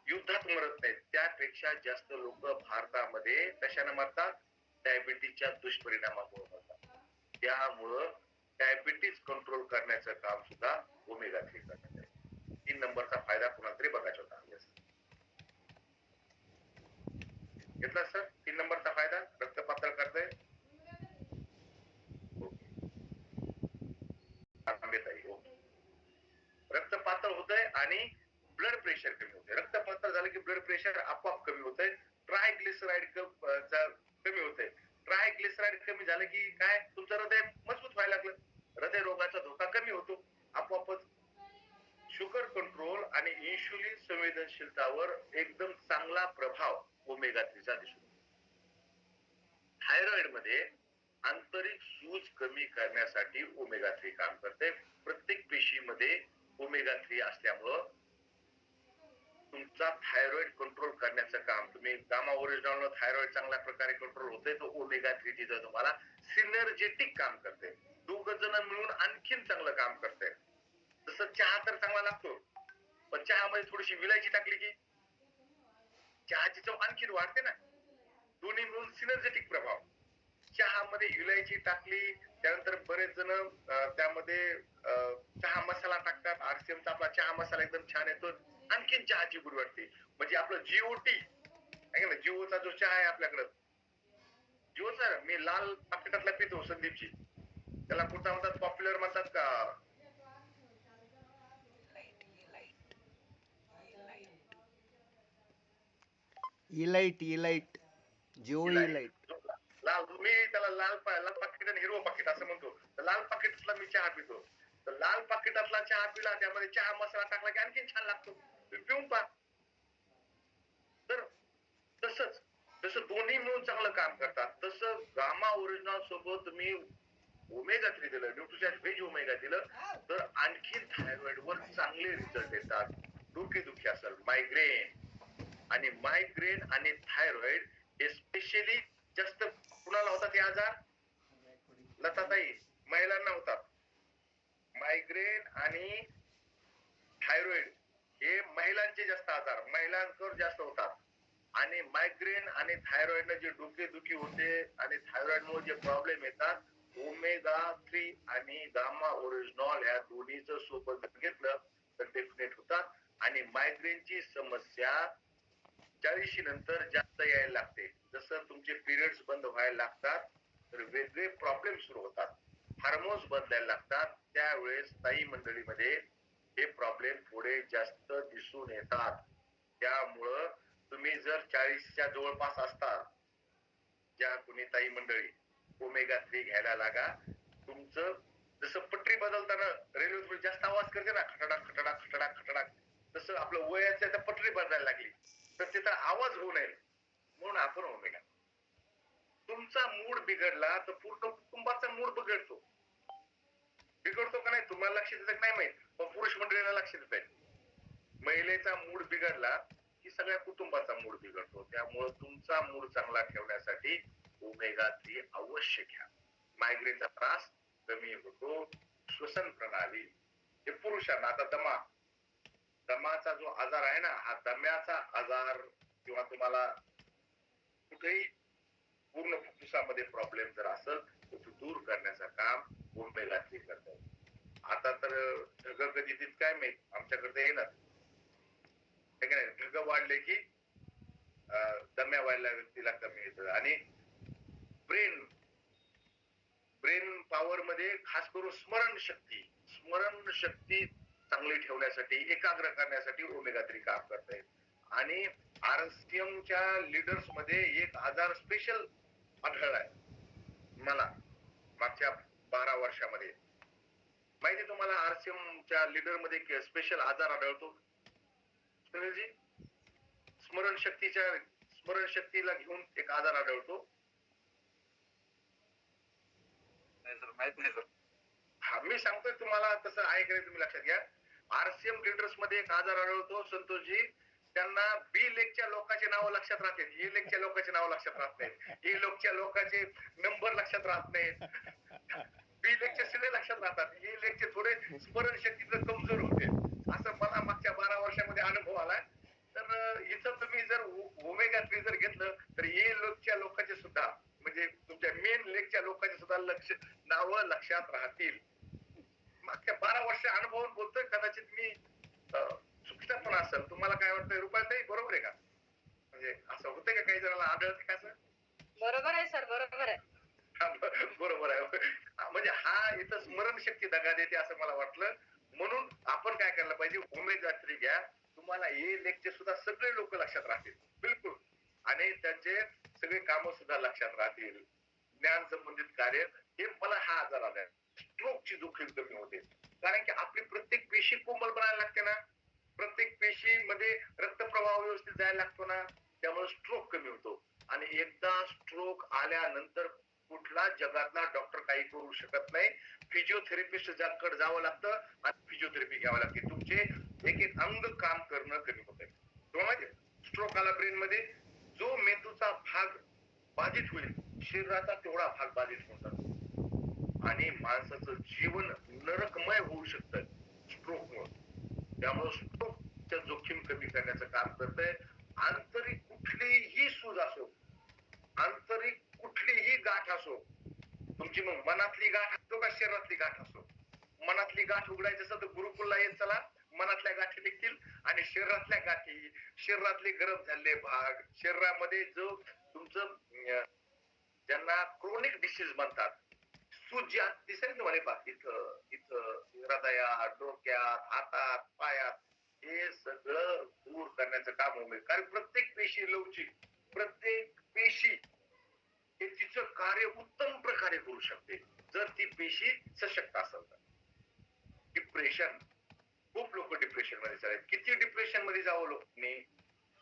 युद्धात मरत नाहीत त्यापेक्षा जास्त लोक भारतामध्ये कशाने मरतात, डायबिटीजच्या दुष्परिणामामुळे मरतात. त्यामुळं डायबिटीज कंट्रोल करण्याचं काम सुद्धा ओमेगा 3 करण्यात आहे. 3 नंबरचा फायदा कुणाला तरी बघायचा होता. घेतला सर 3 नंबरचा फायदा, रक्त पातळ करते. रक्त पातळ होतंय आणि ब्लड प्रेशर कमी होतंय. रक्त पातळ झालं की ब्लड प्रेशर आपोआप कमी होतंय. ट्रायग्लिसराईड कमी होतंय. ट्रायग्लिसराईड कमी झालं की काय, तुमचं हृदय मजबूत व्हायला लागलं, हृदय रोगाचा धोका कमी होतो आपोआपच. शुगर कंट्रोल आणि इन्शुलिन संवेदनशीलतावर एकदम चांगला प्रभाव ओमेगा 3 चा दिसतो. थायरॉइड मध्ये आंतरिक सूज कमी करण्यासाठी ओमेगा 3 काम करते. प्रत्येक पेशीमध्ये ओमेगा 3 असल्यामुळं तुमचा थायरॉइड कंट्रोल करण्याचं काम, तुम्ही गामा ओरिजिनल थायरॉइड चांगल्या प्रकारे कंट्रोल होते, तो ओमेगा 3 तिथं तुम्हाला सिनर्जेटिक काम करते. दोघं जण मिळून आणखीन चांगलं काम करते. जसं चहा तर चांगला लागतो, पण चहामध्ये थोडीशी विलायची टाकली की चहाची चव आणखीन वाढते ना. दोन्ही मिळून सिनर्जेटिक प्रभाव. चहामध्ये इलायची टाकली, त्यानंतर बरेच जण त्यामध्ये चहा मसाला टाकतात. आरसीएमचा आपला चहा मसाला एकदम छान येतो, आणखीन चहाची गुण वाटते. म्हणजे आपलं जीओटी आहे ना, जिओचा जो चहा आहे आपल्याकडं, जिओचा मी लाल पाकिटातला पितो संदीपची, त्याला कुठं म्हणतात, पॉप्युलर म्हणतात का, इलाइट जिओ इलाइट. लाल, मी त्याला लाल पाकिट आणि हिरवं पाकिट असं म्हणतो. तर लाल पाकिटातला मी चहा पितो. तर लाल पाकिटातला चहा पिला, त्यामध्ये चहा मसाला टाकला की आणखीन छान लागतो. पिऊन पहा. तर तसंच जसं दोन्ही मिळून चांगलं काम करतात, तसं गामा ओरिजिनल सोबत तुम्ही ओमेगा 3 दिलं, न्यूट्रिशन व्हेज ओमेगा दिलं, तर आणखीन थायरॉइड वर चांगले रिझल्ट येतात. डोकेदुखी असेल, मायग्रेन आणि थायरॉइड हे स्पेशली जास्त कुणाला होतात हे आजार, लताताई, महिलांना होतात. मायग्रेन आणि थायरॉइड हे महिलांचे जास्त आजार, महिलांवर जास्त होतात. आणि मायग्रेन आणि थायरॉइड जे डोकेदुखी होते आणि थायरॉइड मुळे जे प्रॉब्लेम येतात, ओमेगा 3 आणि गामा ओरिजिनॉल या दोन्हीचं सोबत घेतलं तर डेफिनेट होतात. आणि मायग्रेनची समस्या 40 नंतर जास्त यायला लागते. जसं तुमचे पिरियड्स बंद व्हायला लागतात तर वेगळे प्रॉब्लेम सुरू होतात, हार्मोन्स बदलायला लागतात, त्यावेळेस ताई मंडळीमध्ये हे प्रॉब्लेम थोडे जास्त दिसून येतात. त्यामुळं तुम्ही जर 40च्या जवळपास असता, ज्या कुणी ताई मंडळी, ओमेगा 3 घ्यायला लागा. तुमचं जसं पटरी बदलताना रेल्वे थोडी जास्त आवाज करते ना, खटडाक खटडाक खटडाक खटडाक, तसं आपलं वयाच्या त्या पटरी बदलायला लागली तर तिथं आवाज होऊ नये म्हणून आपण ओमेगा. तुमचा मूड बिघडला तर पूर्ण कुटुंबाचा मूड बिघडतो का नाही, तुम्हाला लक्ष देत नाही माहित, पण पुरुष मंडळीला लक्ष देत आहे. महिलेचा मूड बिघडला की सगळ्या कुटुंबाचा मूड बिघडतो. त्यामुळे तुमचा मूड चांगला ठेवण्यासाठी ओमेगा 3 अवश्य घ्या. मायग्रेनचा त्रास कमी होतो. श्वसन प्रणाली, हे पुरुषांना, आता दमाचा जो आजार आहे ना, हा दम्याचा आजार किंवा तुम्हाला कुठेही पूर्ण फुफ्फुसामध्ये प्रॉब्लेम जर असेल तर तो दूर करण्याचं काम ओमेगा 3 करतात. आता तर ढग कधी तिथ काय माहित, आमच्याकडे येणार ढग वाढले की दम्या व्हायला व्यक्तीला कमी येतं. आणि ब्रेन पॉवर मध्ये खास करून स्मरण शक्ती चांगली ठेवण्यासाठी, एकाग्र करण्यासाठी ओमेगा 3 काम करते. आणि आरसीएमच्या लीडर्स मध्ये एक आजार स्पेशल आढळलाय मला मागच्या 12 वर्षामध्ये. माहिती तुम्हाला आरसीएमच्या लीडर मध्ये स्पेशल आजार आढळतो सुनीलजी? स्मरण शक्तीला घेऊन एक आजार आढळतो. माहित नाही सर. हा, मी सांगतोय तुम्हाला, तसं आहे का तुम्ही लक्षात घ्या. आरसीएम लीडर्स मध्ये एक आजार आढळतो संतोषजी, त्यांना बी लेगच्या लोकांचे नाव लक्षात राहतात, ए लेगच्या लोकांचे नाव लक्षात राहत नाहीत, ए लेगच्या लोकांचे नंबर लक्षात राहत नाहीत, बी लेगचे सगळे लक्षात राहतात, ए लेगचे थोडे स्मरणशक्ती कमजोर होते. असं मला मागच्या 12 वर्षामध्ये अनुभव आलाय. तर इथं तुम्ही जर ओमेगा 3 जर घेतलं तर ए लेगच्या लोकांचे सुद्धा म्हणजे तुमच्या मेन लेगच्या लोकांचे सुद्धा नाव लक्षात राहतील. मागच्या 12 वर्ष अनुभवून बोलतोय. कदाचित मी चुकीचं पण असेल. तुम्हाला काय वाटतंय रुपाली, बरोबर आहे का? म्हणजे असं होतंय का काही जणांना आढळतं का असं? बरोबर आहे सर, बरोबर आहे. बरोबर आहे. म्हणजे हा इथं स्मरणशक्ती दगा देते असं मला वाटलं. म्हणून आपण काय करायला पाहिजे, ओमेगा 3 घ्या. तुम्हाला ए लेगचे सुद्धा सगळे लोक लक्षात राहतील बिलकुल, आणि त्यांचे सगळे काम सुद्धा लक्षात राहतील. ज्ञान संबंधित कार्य हे मला हा आजार आलाय. स्ट्रोकची जोखीम कमी होते, कारण की आपली प्रत्येक पेशी कोमल बनायला लागते ना, प्रत्येक पेशी मध्ये रक्तप्रवाह व्यवस्थित जायला लागतो ना, त्यामुळे स्ट्रोक कमी होतो. आणि एकदा स्ट्रोक आल्यानंतर कुठला जगातला डॉक्टर काही करू शकत नाही. फिजिओथेरपिस्ट कडे जावं लागतं आणि फिजिओथेरपी घ्यावी लागते. तुमचे एक एक अंग काम करणं कमी होतंय. तुम्हाला माहिती स्ट्रोक आला ब्रेन मध्ये, जो मेंदूचा भाग बाधित होईल शरीराचा तेवढा भाग बाधित होऊन जातो आणि माणसाचं जीवन नरकमय होऊ शकतं स्ट्रोकमुळे. त्यामुळे स्ट्रोकच्या जोखीम कमी करण्याचं काम करतंय. आंतरिक कुठलीही सूज असो, आंतरिक कुठलीही गाठ असो, तुमची मग मनातली गाठ असो का शरीरातली गाठ असो, मनातली गाठ उघडायची असेल तर गुरुकुलला येत चला, मनातल्या गाठी निघतील. आणि शरीरातल्या गाठी, शरीरातले गरम झालेले भाग, शरीरामध्ये जो तुमचं ज्यांना क्रोनिक डिसीज म्हणतात, सूज दिसेल तुम्हाला पहा, इथं इथं हृदयात, डोक्यात, हातात, पायात, हे सगळं दूर करण्याचं काम होईल. कारण प्रत्येक पेशी लवचिक, प्रत्येक पेशी हे तिचं कार्य उत्तम प्रकारे करू शकते जर ती पेशी सशक्त असेल तर. डिप्रेशन, खूप लोक डिप्रेशन मध्ये चालले. किती डिप्रेशन मध्ये जावं लोकांनी.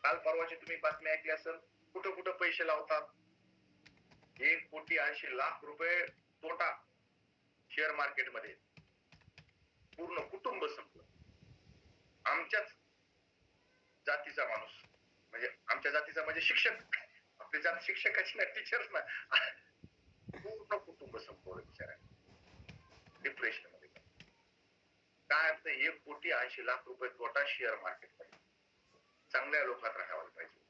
काल परवाची तुम्ही बातमी ऐकली असेल, कुठं कुठं पैसे लावतात. 1,80,00,000 रुपये तोटा शेअर मार्केट मध्ये, पूर्ण कुटुंब संपलं. आमच्याच जातीचा माणूस, म्हणजे आमच्या जातीचा म्हणजे शिक्षक, आपली जात शिक्षकाची ना, टीचर्स ना, पूर्ण कुटुंब संपवलं बिचाऱ्या डिप्रेशन मध्ये. काय असतं, 1,80,00,000 रुपये तोटा शेअर मार्केट मध्ये. चांगल्या लोकात राहायला पाहिजे.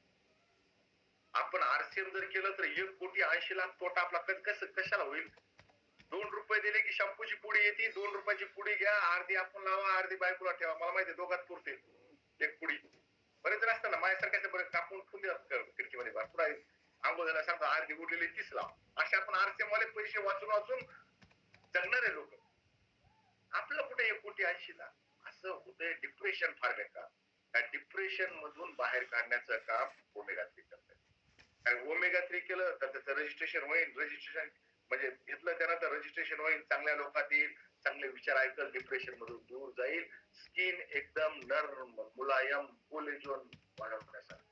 आपण आरसीएम जर केलं तर 1,80,00,000 तोटा आपला कशाला होईल? 2 रुपये दिले की शॅम्पूची पुडी येते, 2 रुपयाची पुडी घ्या, अर्धी आपण लावा, अर्धी बायकोला ठेवा. मला माहिती दोघात पुरते एक पुडी. बरेच जण असतं ना माझ्यासारख्याचे, बरेच कापून ठेवून खिडकीमध्ये पुढे आंघोळ झाला सांगतो अर्धी उरलेली 30 लाव. असे आपण आरसीएम वाले पैसे वाचून वाचून जगणारे लोक. आपलं कुठे 1,80,00,000 असं होतंय. डिप्रेशन फार बेकार. त्या डिप्रेशन मधून बाहेर काढण्याचं काम ओमेगा 3 करतंय. आणि ओमेगा 3 केलं तर त्याचं रजिस्ट्रेशन होईल. रजिस्ट्रेशन म्हणजे घेतलं त्यानं तर रजिस्ट्रेशन होईल, चांगल्या लोकात येईल, चांगले विचार ऐकल, डिप्रेशन मधून दूर जाईल. स्किन एकदम नरम, मुलायम, कोलेजन वाढवण्यासाठी,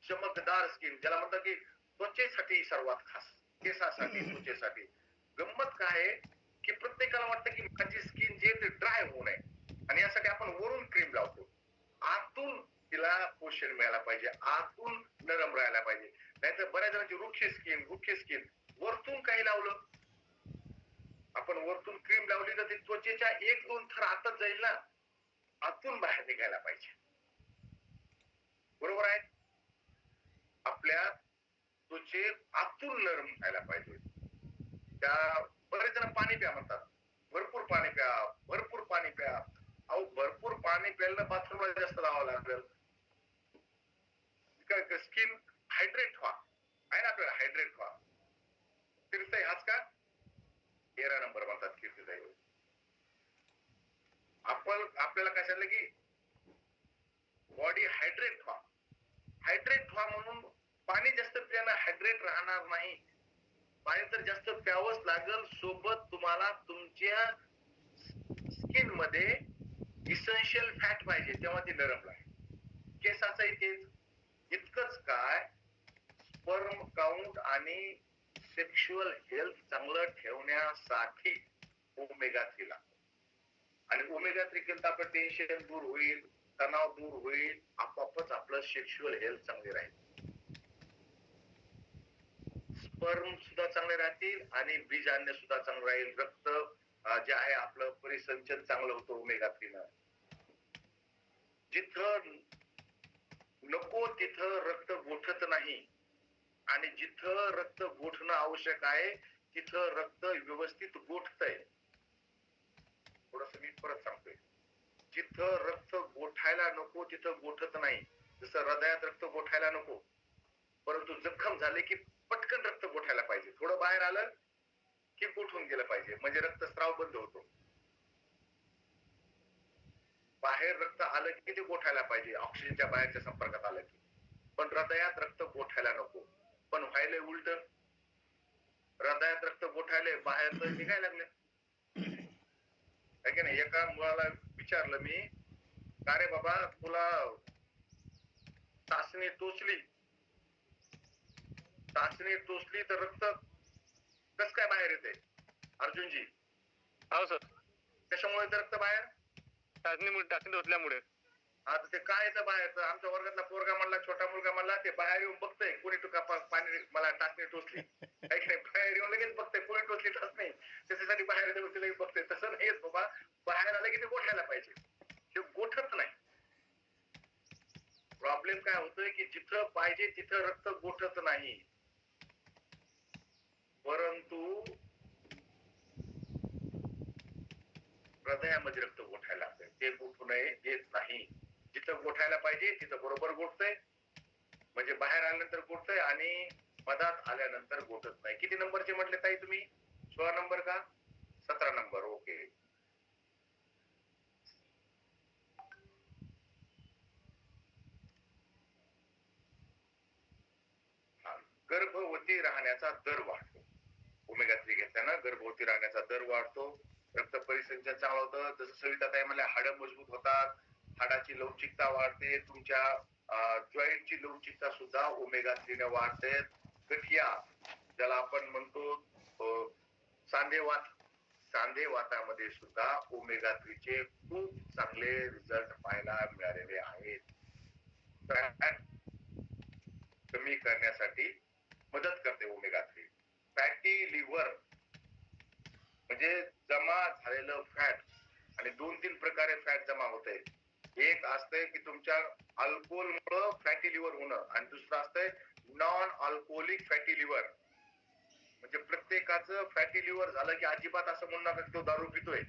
चमकदार स्किन, ज्याला म्हणतात की त्वचेसाठी सर्वात खास, केसासाठी, त्वचेसाठी. गंमत काय आहे की प्रत्येकाला वाटतं की माझी स्किन जे ते ड्राय होऊ नये, आणि यासाठी आपण वरून क्रीम लावतो. आतून तिला पोषण मिळायला पाहिजे, आतून नरम राहायला पाहिजे. नाहीतर बऱ्याच जणांची रुखी स्किन, वरतून काही लावलं, आपण वरतून क्रीम लावली तर ती त्वचेच्या 1-2 थर आतच जाईल ना, आतून बाहेर निघायला पाहिजे. बरोबर आहे? आपल्या त्वचेत आतून नरम व्हायला पाहिजे. त्या बरेच जण पाणी प्या म्हणतात, भरपूर पाणी प्या, भरपूर पाणी प्या. अहो भरपूर पाणी प्यायला बाथरूमला जास्त जावं लागेल. स्किन हायड्रेट व्हा, आहे ना आपल्याला हायड्रेट व्हा. कीर्ती हाच का 13 नंबर म्हणतात कीर्तीताई. आपण आपल्याला काय सांगितलं की बॉडी हायड्रेट व्हा, हायड्रेट व्हा म्हणून पाणी जास्त पिल्यानं हायड्रेट राहणार नाही. पाणी तर जास्त प्यावंच लागेल. सोबत तुम्हाला तुमच्या स्किन मध्ये इसेन्शियल फॅट पाहिजे, तेव्हा ती नरम राहील. केसाचं तेच. इतकंच काय, स्पर्म काउंट आणि सेक्शुअल हेल्थ चांगलं ठेवण्यासाठी ओमेगा 3 लागतो. आणि ओमेगा 3 केलं तर आपलं टेन्शन दूर होईल, तणाव दूर होईल, आपोआपच आपलं सेक्शुअल हेल्थ चांगली राहील, स्पर्म सुद्धा चांगले राहतील आणि बीजान्य सुद्धा चांगलं राहील, रक्त जे आहे आपलं परिसंचन चांगलं होतं ओमेगा 3 न. जिथं नको तिथं रक्त गोठत नाही आणि जिथं रक्त गोठणं आवश्यक आहे तिथं रक्त व्यवस्थित गोठतंय. थोडस मी परत सांगतोय, जिथं रक्त गोठायला नको तिथं गोठत नाही. जसं हृदयात रक्त गोठायला नको, परंतु जखम झाले की पटकन रक्त गोठायला पाहिजे. थोडं बाहेर आलं की गोठून गेलं पाहिजे, म्हणजे रक्तस्राव बंद होतो. बाहेर रक्त आलं की ते गोठायला पाहिजे, ऑक्सिजनच्या बाहेरच्या संपर्कात आलं की. पण हृदयात रक्त गोठायला नको. पण व्हायलंय उलट, हृदयात रक्त गोठायले, बाहेर तर निघायला लागले. आहे की नाही? एका मुलाला विचारलं मी, का रे बाबा तुला टाचणी टोचली तर रक्त कस काय बाहेर येते अर्जुनजी? हो सर, कशामुळे येतं रक्त बाहेर? टाचणी टोचल्यामुळे. आता ते काय येतं बाहेर? तर आमच्या वर्गातला पोरगा म्हणला, छोटा मुलगा म्हणला, ते बाहेर येऊन बघतोय कोणी पाणी मला टाचणी टोचली. बाहेर येऊन लगेच बघतोय कोणी टोचली टाचणी, त्याच्यासाठी बाहेर येऊन लगेच बघतोय. तसं नाहीच बाबा, बाहेर आलं की ते गोठायला पाहिजे, ते गोठत नाही. प्रॉब्लेम काय होतोय की जिथं पाहिजे तिथं रक्त गोठत नाही, परंतु हृदयामध्ये रक्त गोठायला लागतंय, ते गोठू नये येत नाही. जिथं गोठायला पाहिजे तिथं बरोबर गोठतंय, म्हणजे बाहेर आल्यानंतर गोठतंय आणि मधात आल्यानंतर गोठत नाही. किती नंबरचे म्हटले ताई तुम्ही? 16 नंबर का 17 नंबर? ओके. गर्भवती राहण्याचा दर वाढतो. ओमेगा 3 घेतल्यानं गर्भवती राहण्याचा दर वाढतो, रक्त परिसंचन चांगलं होतं. जसं सविताताई म्हणल्या, हाडं मजबूत होतात, हाडाची लवचिकता वाढते, तुमच्या जॉईंटची लवचिकता सुद्धा ओमेगा 3 ने वाढते. गठिया ज्याला आपण म्हणतो सांधेवातामध्ये सुद्धा ओमेगा 3 चे खूप चांगले रिझल्ट पाहायला मिळालेले आहेत. फॅट कमी करण्यासाठी मदत करते ओमेगा 3. फॅटी लिव्हर म्हणजे जमा झालेलं फॅट, आणि 2-3 प्रकारे फॅट जमा होते. एक असतंय की तुमच्या अल्कोहोलमुळे फॅटी लिव्हर होणं, आणि दुसरं असतंय नॉन अल्कोहोलिक फॅटी लिव्हर. म्हणजे प्रत्येकाचं फॅटी लिव्हर झालं की अजिबात असं म्हणू नका की तो दारू पितोय.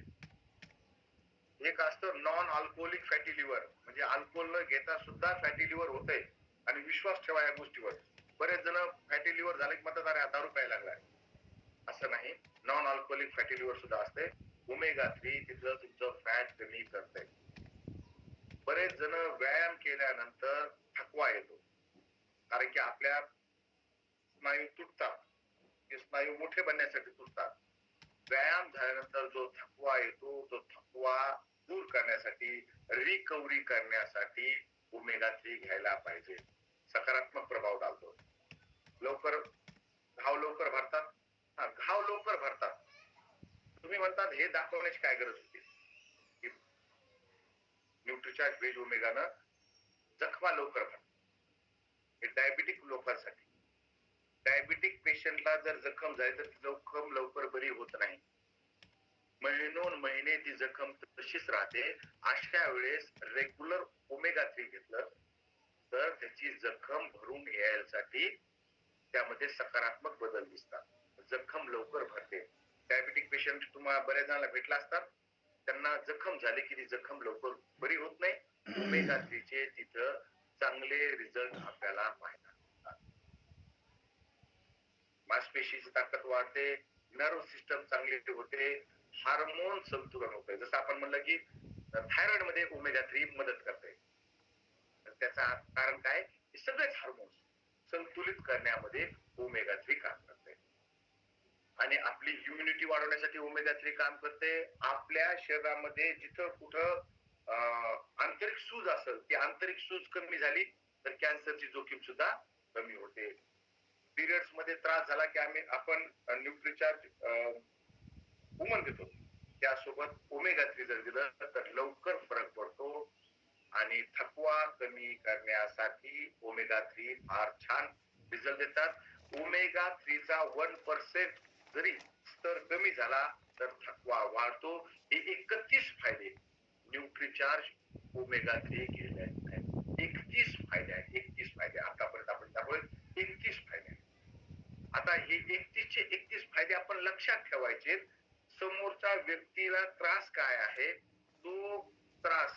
एक असतं नॉन अल्कोहोलिक फॅटी लिव्हर, म्हणजे अल्कोहोल न घेता सुद्धा फॅटी लिव्हर होतंय. आणि विश्वास ठेवा या गोष्टीवर. बरेच जण फॅटी लिव्हर झाले की म्हणतात अरे दारू प्यायला लागलाय. असं नाही, नॉन अल्कोहोलिक फॅटी लिव्हर सुद्धा असते. ओमेगा 3 तिथलं तुमचं फॅट कमी करते. बरेच जण व्यायाम केल्यानंतर थकवा येतो, कारण की आपल्या स्नायू तुटतात, ते स्नायू मोठे बनण्यासाठी तुटतात. व्यायाम झाल्यानंतर जो थकवा येतो, तो थकवा दूर करण्यासाठी, रिकव्हरी करण्यासाठी ओमेगा 3 घ्यायला पाहिजे. सकारात्मक प्रभाव डालतो. घाव लवकर भरतात. घाव लवकर भरतात. तुम्ही म्हणतात हे दाखवण्याची काय गरज होती? न्यूट्रिचार्ज बेज ओमेगानं जखमा लवकर भरतात. हे डायबिटिक लोकांसाठी. डायबिटिक पेशंटला जर जखम झाली तर जखम लवकर बरी होत नाही, महिने ती जखम तशीच राहते. अशा वेळेस रेग्युलर ओमेगा 3 घेतलं तर त्याची जखम भरून यायसाठी त्यामध्ये सकारात्मक बदल दिसतात. जखम लवकर भरते. डायबिटिक पेशंट तुम्हाला बऱ्याच जणांना भेटला असतात, त्यांना जखम झाली की ती जखम लवकर बरी होत नाही. ओमेगा 3 चे तिथं चांगले रिझल्ट आपल्याला पाहायला मिळतात. मांसपेशीची ताकद वाढते, नर्व सिस्टम चांगली होते, हार्मोन संतुलन होते. जसं आपण म्हणलं की थायरॉइड मध्ये ओमेगा 3 मदत करते. त्याचा कारण काय? सगळेच हार्मोन्स संतुलित करण्यामध्ये ओमेगा 3 काम करते. आणि आपली इम्युनिटी वाढवण्यासाठी ओमेगा 3 काम करते. आपल्या शरीरामध्ये जिथं कुठं आंतरिक सूज असेल, ती आंतरिक सूज कमी झाली तर कॅन्सरची जोखीम सुद्धा कमी होते. पिरियड्स मध्ये त्रास झाला की आपण न्यूट्रिचार्ज वुमन देतो, त्यासोबत ओमेगा 3 जर दिलं तर लवकर फरक पडतो आणि थकवा कमी करण्यासाठी ओमेगा 3 फार छान रिझल्ट देतात. ओमेगा 3 चा 1% जरी स्तर कमी झाला तर थकवा वाढतो. हे 31 फायदे न्यूट्रिचार्ज ओमेगा 3 केले आहेत. 31 फायदे आहेत. 31 फायदे आतापर्यंत आपण त्यामुळे 31 फायदे आहेत. आता हे 31 चे 31 फायदे आपण लक्षात ठेवायचे. समोरच्या व्यक्तीला त्रास काय आहे तो त्रास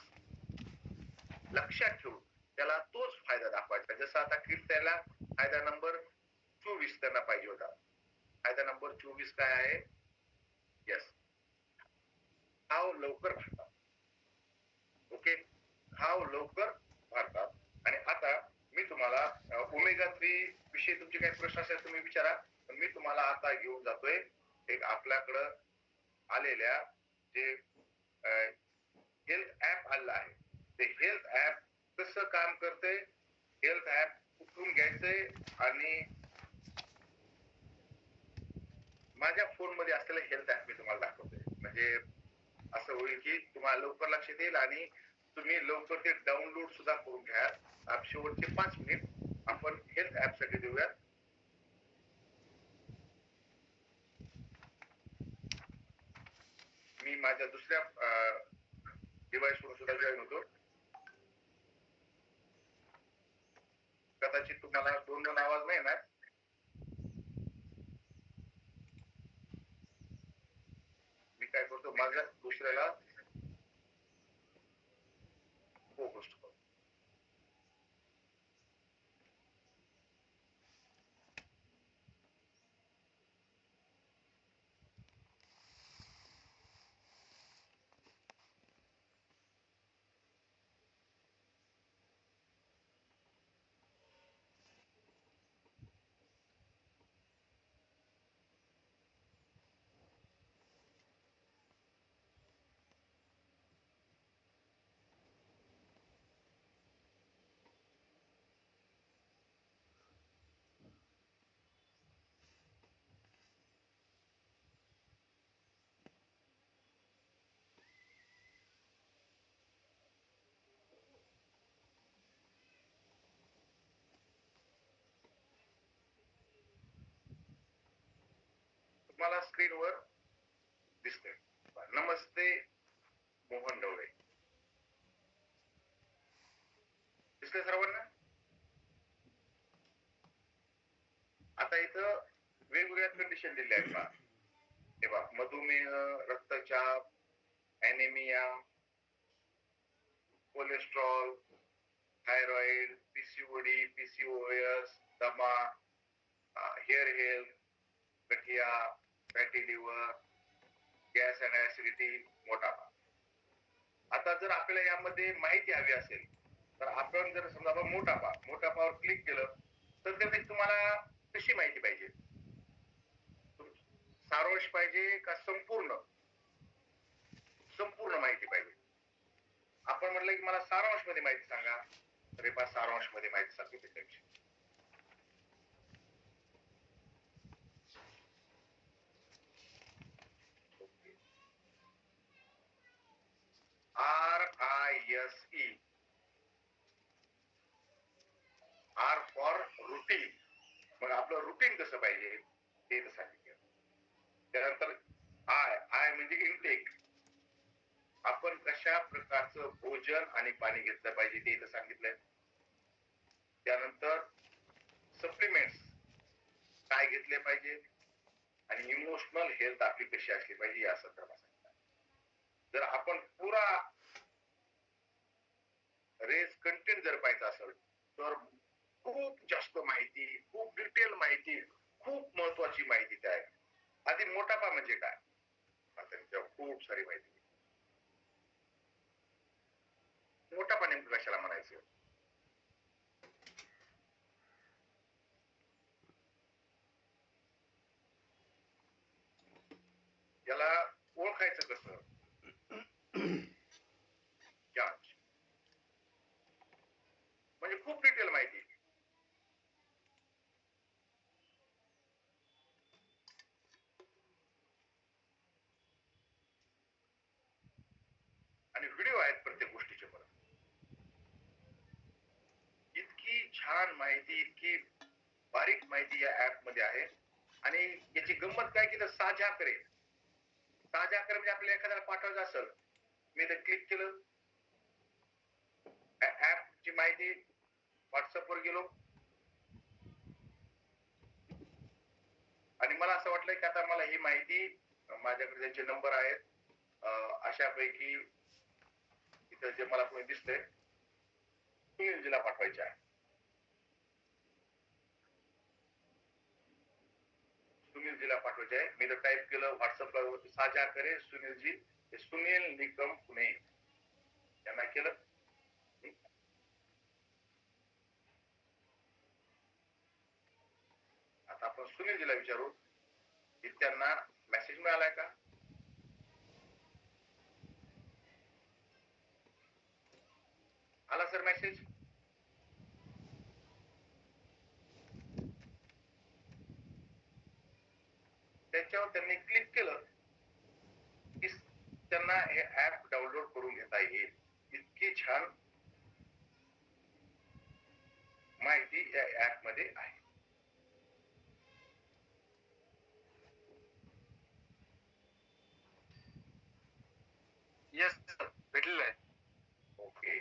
लक्षात ठेवून त्याला तोच फायदा दाखवायचा. जसं आता कीर्तनला फायदा नंबर 24 त्यांना पाहिजे होता. फायदा नंबर 24 काय आहे? यस, घाव लवकर भरतात. ओके, घाव लवकर भरतात. आणि आता मी तुम्हाला ओमेगा 3 विषयी तुमचे काही प्रश्न असेल तुम्ही विचारा. मी तुम्हाला आता घेऊन जातोय एक आपल्याकडं आलेल्या जे हेल्थ ऍप आलेलं आहे. ते हेल्थ ऍप कसं काम करते, हेल्थ ऍप कुठून घ्यायचंय आणि माझ्या फोन मध्ये असलेलं हेल्थ ऍप मी तुम्हाला दाखवतोय. म्हणजे असं होईल की तुम्हाला लवकर लक्षात येईल आणि तुम्ही लवकर ते डाउनलोड सुद्धा करून घ्या. शेवटचे 5 मिनिट आपण हेल्थ ऍप साठी देऊया. मी माझ्या दुसऱ्या डिव्हाइस वरून सुद्धा जॉईन होतो. कदाचित तुम्हाला 2 आवाज नाही ना. मी काय करतो माझ्या दुसऱ्याला फोकस करतो. तुम्हाला स्क्रीनवर दिसतंय. नमस्ते मोहन ढवळे दिसतंय सर्वांना. आता इथं वेगवेगळ्या कंडिशन दिल्या आहेत पहा. हे बघा, मधुमेह, रक्तचाप, anaemia, cholesterol, thyroid, PCOD, PCOS, दमा, हेअर हेल्थ, गठिया, fatty liver, gas and acidity, मोटापा. आता जर आपल्याला यामध्ये माहिती हवी असेल तर आपण जर समजा मोटापावर क्लिक केलं तर त्याची तुम्हाला कशी माहिती पाहिजे? सारांश पाहिजे का संपूर्ण माहिती पाहिजे? आपण म्हटलं की मला सारांश मध्ये माहिती सांगा. तरी पण सारांश मध्ये माहिती सांगतो त्याच्याविषयी. RISE, R for routine. मग आपलं रुटीन कसं पाहिजे ते सांगितलं. त्यानंतर आय म्हणजे इनटेक. आपण कशा प्रकारचं भोजन आणि पाणी घेतलं पाहिजे ते इथं सांगितलंय. त्यानंतर सप्लिमेंट्स काय घेतले पाहिजे आणि इमोशनल हेल्थ आपली कशी असली पाहिजे या संदर्भात सांगितलं. जर आपण पुरा रेस कंटेंट जर पाहायचा असेल तर खूप जास्त माहिती, खूप डिटेल माहिती, खूप महत्वाची माहिती त्या आहे. आधी मोटापा म्हणजे काय आता खूप सारी माहिती. मोटापा नेमकं कशाला म्हणायचं? याला ओळखायचं कसं? जांच म्हणजे खूप डिटेल माहिती. आणि व्हिडिओ आहेत प्रत्येक गोष्टीचे. मला माहिती, इतकी बारीक माहिती या ऍप मध्ये आहे. आणि याची गंमत काय की साझा करे म्हणजे आपल्याला एखाद्याला पाठवायचं असेल, मी ते क्लिक केलं, ऍप ची माहिती व्हॉट्सअप वर गेलो आणि मला असं वाटलं की आता मला ही माहिती, माझ्याकडे ज्यांचे नंबर आहेत अशापैकी इथं जे मला कोणी दिसतंय सुनीलजीला पाठवायचे आहे. सुनीलजीला पाठवायचे आहे. मी जर टाईप केलं व्हॉट्सअपला साझा करे सुनीलजी, सुनील निकम पुणे यांना केलं. आता आपण सुनीलजीला विचारू की त्यांना मेसेज मिळालाय का. आला सर मेसेज. त्याच्यावर त्यांनी क्लिक केलं की त्यांना हे ऍप डाउनलोड करून घेता येईल. इतकी छान माहिती या ऍप मध्ये आहे. येस सर, भेटलेलं आहे. ओके.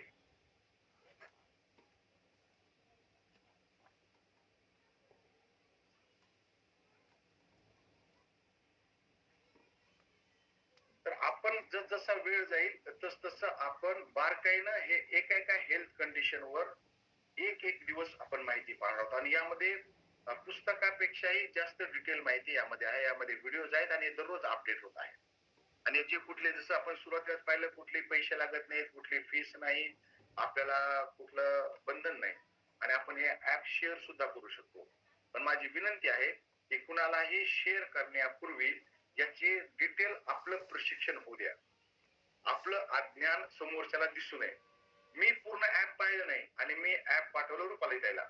तर आपण जसा वेळ जाईल तस तसं आपण बारकाईनं हे एका हेल्थ कंडिशन वर एक दिवस आपण माहिती पाहणार आहोत. आणि यामध्ये पुस्तकापेक्षाही जास्त डिटेल माहिती यामध्ये आहे. यामध्ये व्हिडिओज आहेत आणि दररोज अपडेट होत आहे. आणि याचे कुठले, जसं आपण सुरुवातीला पाहिलं, कुठले पैसे लागत नाहीत, कुठली फीस नाही, आपल्याला कुठलं बंधन नाही आणि आपण हे ऍप शेअर सुद्धा करू शकतो. पण माझी विनंती आहे की कुणालाही शेअर करण्यापूर्वी याचे डिटेल आपलं प्रशिक्षण होऊ द्या. आपलं अज्ञान समोरच्याला दिसू नये. मी पूर्ण ऍप पाहिलं नाही आणि मी ऍप पाठवलं रुपालीताईला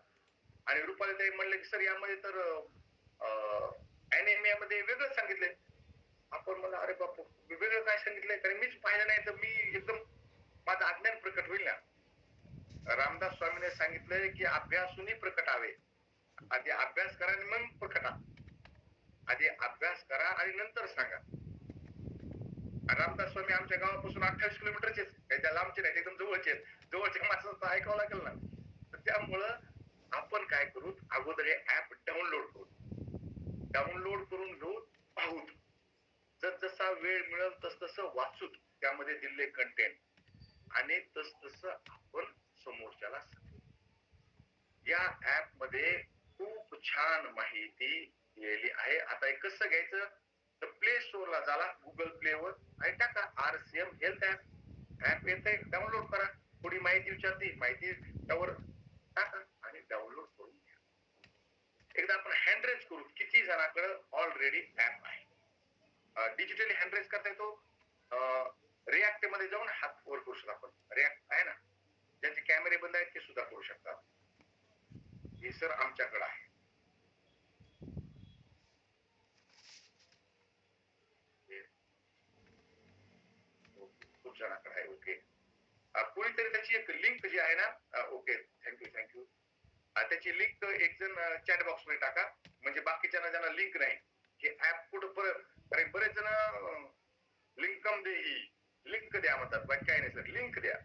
आणि रुपालीताई म्हणले की सर यामध्ये तर अॅनिमिया मध्ये वेगळं सांगितलंय. आपण मला अरे बाप, वेगळं काय सांगितलंय, कारण मीच पाहिलं नाही तर मी एकदम माझं अज्ञान प्रकट होईल ना. रामदास स्वामीने सांगितलंय की अभ्यासूनही प्रकटावे. आधी अभ्यास करा आणि मग प्रकटा. आधी अभ्यास करा आणि नंतर सांगा. रामदास स्वामी आमच्या गावापासून 28 किलोमीटरचे, काही त्या लांबचे नाही, एकदम जवळचे आहेत. जवळच्या माणसाचं ऐकावं लागेल ना. तर त्यामुळं आपण काय करू, अगोदर हे ऍप डाउनलोड करून घेऊ, पाहू. जसा वेळ मिळेल तसं वाचू त्यामध्ये दिलेले कंटेंट आणि तसं आपण समोरच्याला सांगू. या ऍप मध्ये खूप छान माहिती दिलेली आहे. आता हे कसं घ्यायचं, तर प्ले स्टोअरला जाला, गुगल प्ले वर आणि टाका RCM हेल्थ ऍप येते, डाउनलोड करा. थोडी माहिती विचारते, माहिती त्यावर टाका आणि डाउनलोड करून घ्या. एकदा आपण हँड रेज करू. किती जणांकडे ऑलरेडी ऍप आहे. डिजिटली हँड रेज करता येतो. रिॲक्ट मध्ये जाऊन हात वर करू शकतो आपण. रिॲक्ट आहे ना, ज्यांचे कॅमेरे बंद आहेत ते सुद्धा करू शकतात. हे सर आमच्याकडे आहे. खूप जणांकडे आहे. ओके. कोणीतरी त्याची एक लिंक जी आहे ना, ओके, थँक्यू. त्याची लिंक एक जण चॅट बॉक्स मध्ये टाका, म्हणजे बाकीच्या ज्यांना लिंक नाही की ऍप कुठं परत. कारण बरेच जण लिंकम दे, ही लिंक द्या म्हणतात, बाकी काही नाही सर, लिंक द्या.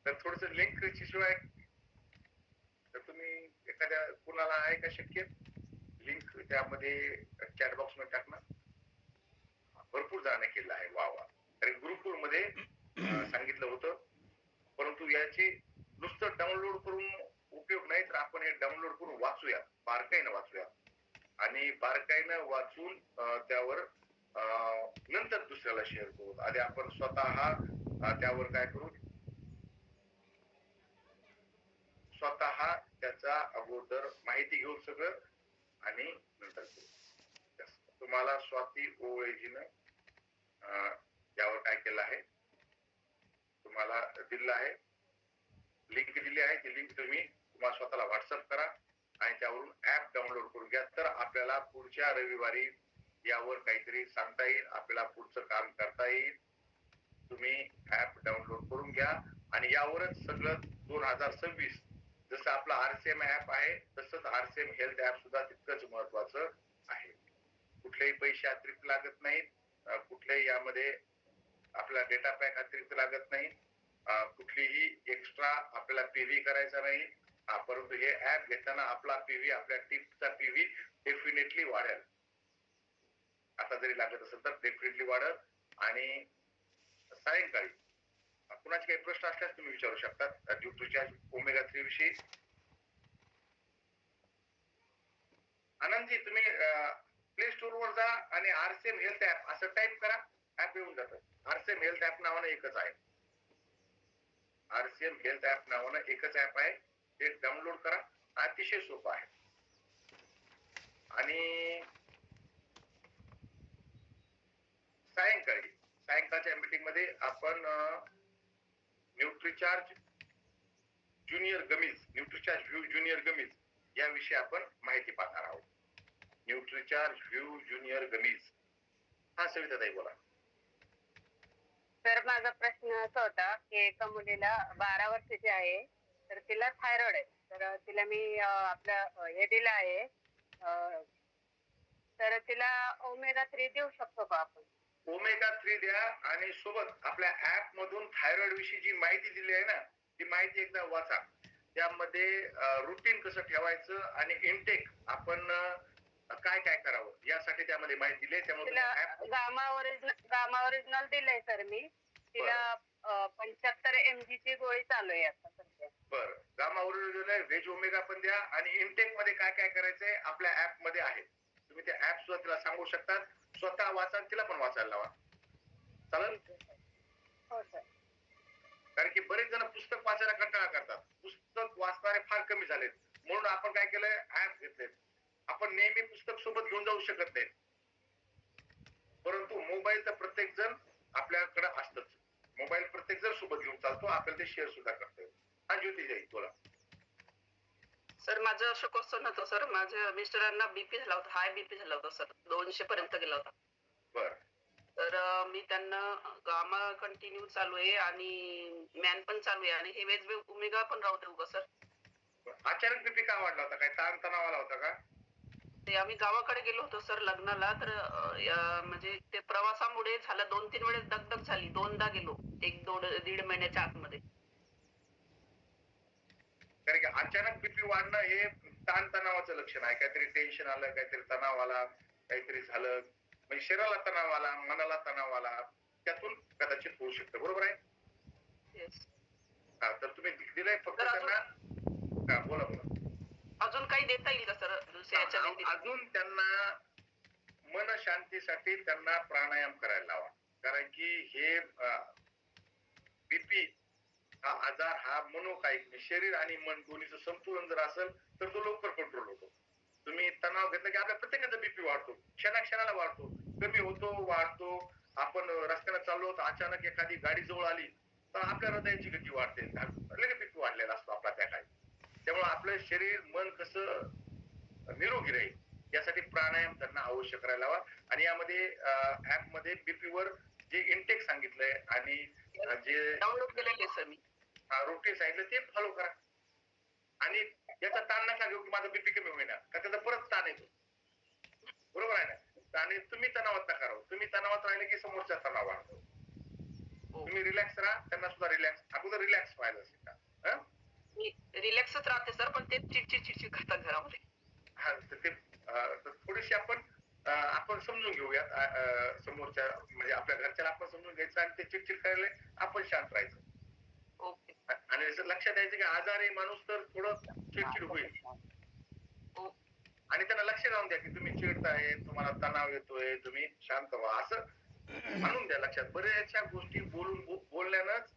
तर थोडस लिंकची शिवाय, तर तुम्ही एखाद्या कुणाला आहे का शक्य लिंक त्यामध्ये चॅट बॉक्स मध्ये टाकणार. भरपूर जणांनी केलं आहे. वा. कारण गुरुकुल मध्ये सांगितलं होतं, परंतु याची नुसतं डाउनलोड करून उपयोग नाही, तर आपण हे डाउनलोड करून वाचूया, बारकाईनं वाचूया आणि बारकाईनं वाचून त्यावर नंतर दुसऱ्याला शेअर करू. आधी आपण स्वतः त्यावर काय करू, स्वतः त्याचा अगोदर माहिती घेऊ सगळं आणि नंतर करू. तुम्हाला स्वाती ओळजीनं यावर काय केलं आहे, तुम्हाला दिलं आहे, लिंक दिली आहे. ती लिंक तुम्हाला स्वतःला व्हॉट्सअप करा आणि त्यावरून ऍप डाउनलोड करून घ्या. तर आपल्याला पुढच्या रविवारी यावर काहीतरी सांगता येईल, आपल्याला पुढचं काम करता येईल. तुम्ही ऍप डाउनलोड करून घ्या आणि यावरच सगळं 2026 जसं आपलं आरसीएम ऍप आहे तसंच आरसीएम हेल्थ ऍप सुद्धा तितकंच महत्वाचं आहे. कुठलेही पैसे अतिरिक्त लागत नाहीत, कुठल्याही यामध्ये आपला डेटा पॅक अतिरिक्त लागत नाही, कुठलीही एक्स्ट्रा आपल्याला पीव्ही करायचा नाही. परंतु हे ऍप घेताना आपला पीव्ही, आपल्या टीमचा पीव्ही डेफिनेटली वाढेल. आता जरी लागत असेल तर डेफिनेटली वाढेल. आणि सायंकाळी कुणाचे काही प्रश्न असल्यास तुम्ही विचारू शकतात न्यूट्रिचार्ज ओमेगा 3 विषयी. आनंदजी, तुम्ही प्ले स्टोर वर जा आणि आरसीएम हेल्थ ऍप असं टाईप करा, ऍप येऊन जातं. आरसीएम हेल्थ ऍप नावानं एकच आहे. आरसीएम हेल्थ ऍप नावानं एकच ऍप आहे, ते डाउनलोड करा. अतिशय सोपं आहे. आणि सायंकाळच्या मीटिंग मध्ये आपण न्यूट्रिचार्ज ज्युनियर गमीज याविषयी आपण माहिती पाहणार आहोत. न्यूट्रिचार्ज व्ह्यू ज्युनियर गमीज. हा सविताताई बोला. सर, माझा प्रश्न असा होता की एका मुलीला 12 वर्षाची आहे, तर तिला थायरॉइड आहे. तर तिला मी आपलं हे दिलं आहे, तर तिला ओमेगा 3 देऊ शकतो का आपण? ओमेगा 3 द्या आणि सोबत आपल्या ऍप मधून थायरॉइड विषयी जी माहिती दिली आहे ना, ती माहिती एकदा वाचा. त्यामध्ये रुटीन कसं ठेवायचं आणि इनटेक आपण काय काय करावं यासाठी त्यामध्ये माहिती दिली आहे. त्यामुळे गामा ओरिजिनल दिलंय सर मी तिला. 75 mg ची गोळी चालू आहे आता सध्या. बरं, गामा ओरिजिनल व्हेज ओमेगा पण द्या आणि इनटेक मध्ये काय काय करायचंय आपल्या ऍप मध्ये आहे. तुम्ही त्या ऍप सुद्धा तिला सांगू शकतात. स्वतः वाचा, तिला पण वाचायला लावा. चालेल? हो सर. कारण की बरेच जण पुस्तक वाचायला कंटाळा करतात. पुस्तक वाचणारे फार कमी झालेत. म्हणून आपण काय केलंय, ऍप घेतले. आपण नेहमी पुस्तक सोबत घेऊन जाऊ शकत नाही, परंतु मोबाईल तर प्रत्येक जण आपल्याकडे असतच. मोबाईल प्रत्येक जण सोबत घेऊन चालतो, आपल्याला ते शेअर सुद्धा करतो. हा ज्योती जाईल बोला. सर, माझं असं क्वेश्चन होतं सर, माझ्या मिस्टरांना बीपी झाला होता, हाय बीपी झाला होता सर, 200 पर्यंत गेला होता. बर. तर मी त्यांना गामा कंटिन्यू चालू आहे आणि मॅन पण चालू आहे आणि हे वेज ओमेगा पण राहू देऊ का सर? अचानक बीपी का वाढला होता? काय ताण तणाव आला होता का? ते आम्ही गावाकडे गेलो होतो सर लग्नाला, तर म्हणजे ते प्रवासामुळे झालं, 2-3 वेळेस दगदग झाली, 2दा गेलो 1-1.5 महिन्याच्या आतमध्ये. कारण की अचानक बीपी वाढणं हे ताण तणावाचं लक्षण आहे. काहीतरी टेन्शन आलं, काहीतरी तणाव आला, काहीतरी झालं, म्हणजे शरीराला तणाव आला, मनाला तणाव आला, त्यातून कदाचित होऊ शकतं. बरोबर आहे? हा, तर तुम्ही दिलंय फक्त त्यांना. बोला बोला. अजून काही देता येईल का सर दुसऱ्याच्या? अजून त्यांना मन शांतीसाठी त्यांना प्राणायाम करायला लावा. कारण की हे बीपी हा आजार हा मनोकायिक, शरीर आणि मन दोन्हीचं संतुलन जर असेल तर तो लवकर कंट्रोल होतो. तुम्ही तणाव घेतला की आपल्या प्रत्येकाचा बीपी वाढतो, क्षणाक्षणाला वाढतो, कमी होतो, वाढतो. आपण रस्त्याने चाललो तर अचानक एखादी गाडी जवळ आली तर आपल्या हृदयाची गती वाढते, लगेच बीपी वाढलेला असतो आपला त्या काळी. त्यामुळे आपलं शरीर मन कसं निरोगी राहील यासाठी प्राणायाम त्यांना अवश्य करायला हवा. आणि यामध्ये ऍप मध्ये बीपी वर जे इनटेक सांगितलंय आणि जे डाउनलोड केलेले सर मी रुटीन सांगितलं ते फॉलो करा. आणि याचा ताण नका घेऊ की माझा बीपी कमी होईना, का त्याचा परत ताण येतो. बरोबर आहे ना? आणि तुम्ही तणावात नका राहू. तुम्ही तणावात राहिले की समोरचा तणाव वाढतो. तुम्ही रिलॅक्स राहा, त्यांना सुद्धा रिलॅक्स, अगोदर रिलॅक्स व्हायला शिका. मी रिलॅक्सच राहते सर, पण ते चिडचिड करतात घरामध्ये. हा, ते थोडीशी आपण समजून घेऊयात समोरच्या, म्हणजे आपल्या घरच्याला आपण समजून घ्यायचं आणि ते चिडचिड करायला आपण शांत राहायचं. ओके. आणि लक्षात द्यायचं की आजारी माणूस तर थोडं चिडचिड होईल. आणि त्यांना लक्ष राहून द्या की तुम्ही चिडताय, तुम्हाला तणाव येतोय, तुम्ही शांत व्हा, असं आणून द्या लक्षात. बऱ्याचशा गोष्टी बोलण्यानंच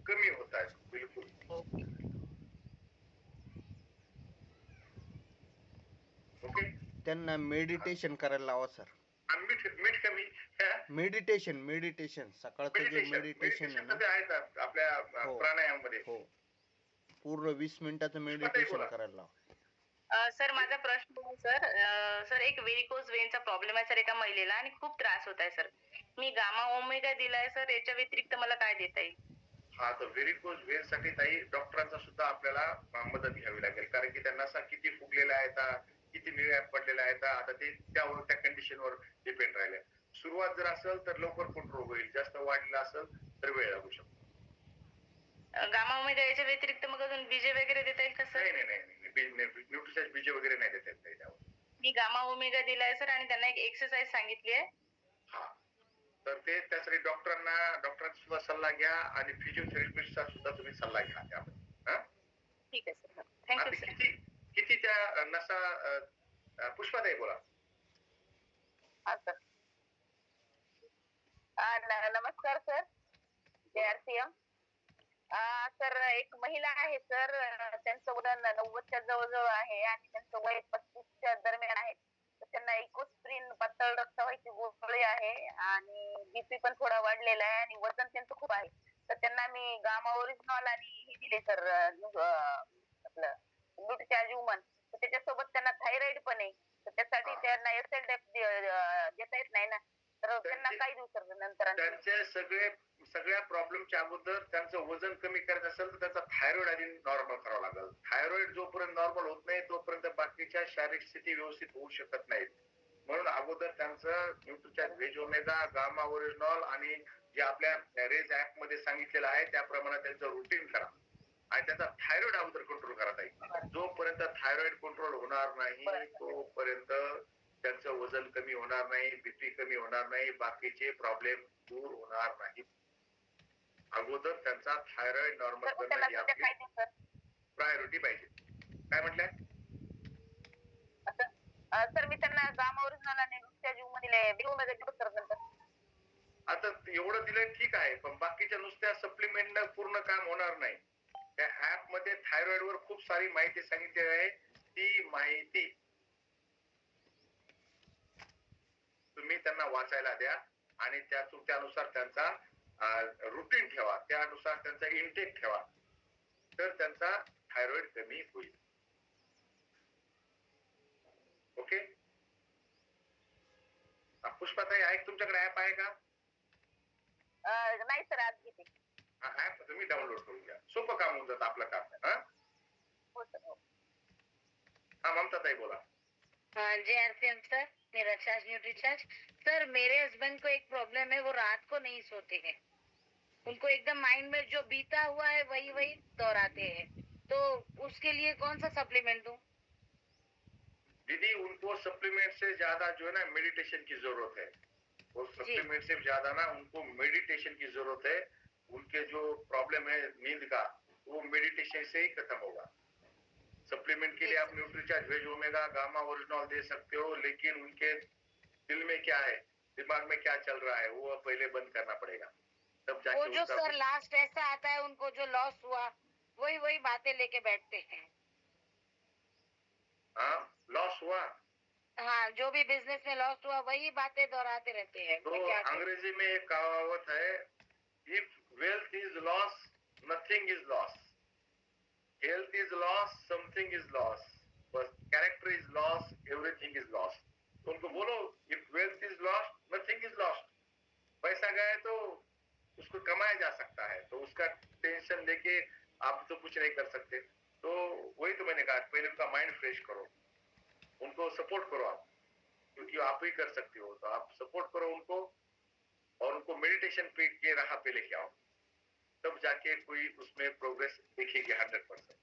कमी होत आहेत. बिलकुल. ओके. त्यांना मेडिटेशन करायला लावा सर. मीठ कमी. मेडिटेशन सकाळचं जे मेडिटेशन आहे ना आपल्या प्राणायाम मध्ये. हो, पूर्ण 20 मिनिटाचं मेडिटेशन करायला लावा. सर, माझा प्रश्न आहे सर, एक व्हेरिकोज वेनचा प्रॉब्लेम आहे सर एका महिलेला आणि खूप त्रास होत आहे सर. मी गामा ओमेगा दिलाय सर, याच्या व्यतिरिक्त मला काय देता येईल? हा तर व्हेरिकोज व्हेन साठी ताई डॉक्टरांचा सुद्धा आपल्याला मदत घ्यावी लागेल, कारण की त्यांना असा किती फुगलेल्या आहेत, किती निळ्या पडलेल्या आहेत, आता ते त्यावर त्या कंडिशनवर डिपेंड राहिले. सुरुवात जर असेल तर लवकर कंट्रोल होईल, जास्त वाढलेला असेल तर वेळ लागू शकतो. गामा ओमेगा याच्या व्यतिरिक्त मग अजून बीजे वगैरे देता येईल का सर? नाही नाही नाही न्यूट्रिशन बीजे वगैरे नाही देता येत नाही त्यावर. मी गामा ओमेगा दिलाय सर आणि त्यांना एक एक्सरसाइज सांगितली आहे. हा तर ते त्यासाठी डॉक्टरांचा सुद्धा सल्ला घ्या आणि फिजिओथेरपिस्टचा सुद्धा तुम्ही सल्ला घ्या त्यामध्ये. ठीक आहे सर, थँक्यू आता सर. किती किती त्या नसा पुष्पाताई बोला. हा सर. नमस्कार सर, JRCM. सर एक महिला आहे सर, त्यांचं वजन 90च्या जवळजवळ आहे आणि त्यांचं वय 35च्या दरम्यान आहे. तर त्यांना इकोस्प्रिन पातळ रक्तवाहिची गोळी आहे आणि बीपी पण थोडा वाढलेला आहे आणि वजन त्यांचं खूप आहे. तर त्यांना मी गामा ओरिजिनॉल आणि हे दिले सर, आपलं ग्लुटाचार्ज वुमन. तर त्याच्यासोबत त्यांना थायरॉइड पण आहे, तर त्यासाठी त्यांना SLDF देता येत नाही ना, तर त्यांना काय देऊ सर नंतर? त्यांचे सगळ्या प्रॉब्लेमच्या अगोदर त्यांचं वजन कमी करायचं असेल तर त्याचा थायरॉइड आधी नॉर्मल करावा लागेल. थायरॉइड जोपर्यंत नॉर्मल होत नाही तोपर्यंत बाकीच्या शारीरिक स्थिती व्यवस्थित होऊ शकत नाहीत. म्हणून अगोदर त्यांचं न्यूट्रिचार्ज व्हेज ओमेगा, गामा ओरिजिनॉल आणि जे आपल्या रेज ऍप मध्ये सांगितलेलं आहे त्याप्रमाणे त्यांचं रुटीन करा आणि त्याचा थायरॉइड अगोदर कंट्रोल करा ताई. जोपर्यंत थायरॉइड कंट्रोल होणार नाही तोपर्यंत त्यांचं वजन कमी होणार नाही, बीपी कमी होणार नाही, बाकीचे प्रॉब्लेम दूर होणार नाही. अगोदर त्यांचा थायरॉइड नॉर्मल करणं ही आपली प्रायोरिटी पाहिजे. काय म्हटलंय सर? मी त्यांना गामा ओरिजिनॉल आणि ग्लुटाचार्ज वुमन दिले, देऊ मध्ये देऊ सर नंतर? आता एवढं दिलं ठीक आहे, पण बाकीच्या नुसत्या सप्लिमेंट पूर्ण काम होणार नाही. त्या ऍप मध्ये थायरॉइड वर खूप सारी माहिती सांगितलेली आहे. ती माहिती तुम्ही त्यांना वाचायला द्या आणि त्यानुसार त्यांचा रुटीन ठेवा, त्यानुसार त्यांचा इनटेक ठेवा, तर त्यांचा थायरॉइड कमी होईल. ओके. पुष्पाताई आहे तुमच्याकडे ऍप आहे का? नाही सर, आज घेते. हा ऍप तुम्ही डाउनलोड करून घ्या, सोपं काम होऊन जातं आपलं काम. हो सर, हो. हा ममताताई बोला. JRCM सर, मेरा चार्ज न्यूट्रीचार्ज सर, मेरे हस्बैंड को एक प्रॉब्लम है, वो रात को नहीं सोते हैं. उनको एकदम माइंड में जो बीता हुआ है वही वही दोहराते हैं, तो उसके लिए कौन सा सप्लीमेंट दूं? दीदी उनको सप्लीमेंट से ज्यादा जो है ना मेडिटेशन की जरूरत है. वो सप्लीमेंट से ज्यादा ना उनको मेडिटेशन की जरूरत है. उनके जो प्रॉब्लम है नींद का, वो मेडिटेशन से ही खत्म होगा. सप्लीमेंट के लिए आप Nutricharge veg omega gamma original दे सकते हो, लेकिन उनके दिल में क्या है, दिमाग में क्या चल रहा है, वो पहले बंद करना पड़ेगा. तब जाके वो जो सर लास्ट ऐसा आता है उनको जो लॉस हुआ वही वही बातें लेके बैठते हैं. हाँ लॉस हुआ, हाँ, जो भी बिजनेस में लॉस हुआ वही बातें दोहराते रहते हैं. तो अंग्रेजी में एक कहावत है, if wealth is loss nothing is loss, health is loss something is loss, bus character is loss everything is loss. उनको बोलो if wealth is loss nothing is loss. पैसा गया तो उसको कमाया जा सकता है, तो उसका टेंशन लेके आप तो कुछ नहीं कर सकते. तो वही तो मैंने कहा, पहले उनका माइंड फ्रेश करो, उनको सपोर्ट करो आप, क्योंकि आप ही कर सकते हो. तो आप सपोर्ट करो उनको और उनको मेडिटेशन पे के राह पे लेके आओ, तब जाके कोई उसमें प्रोग्रेस दिखेगी 100%.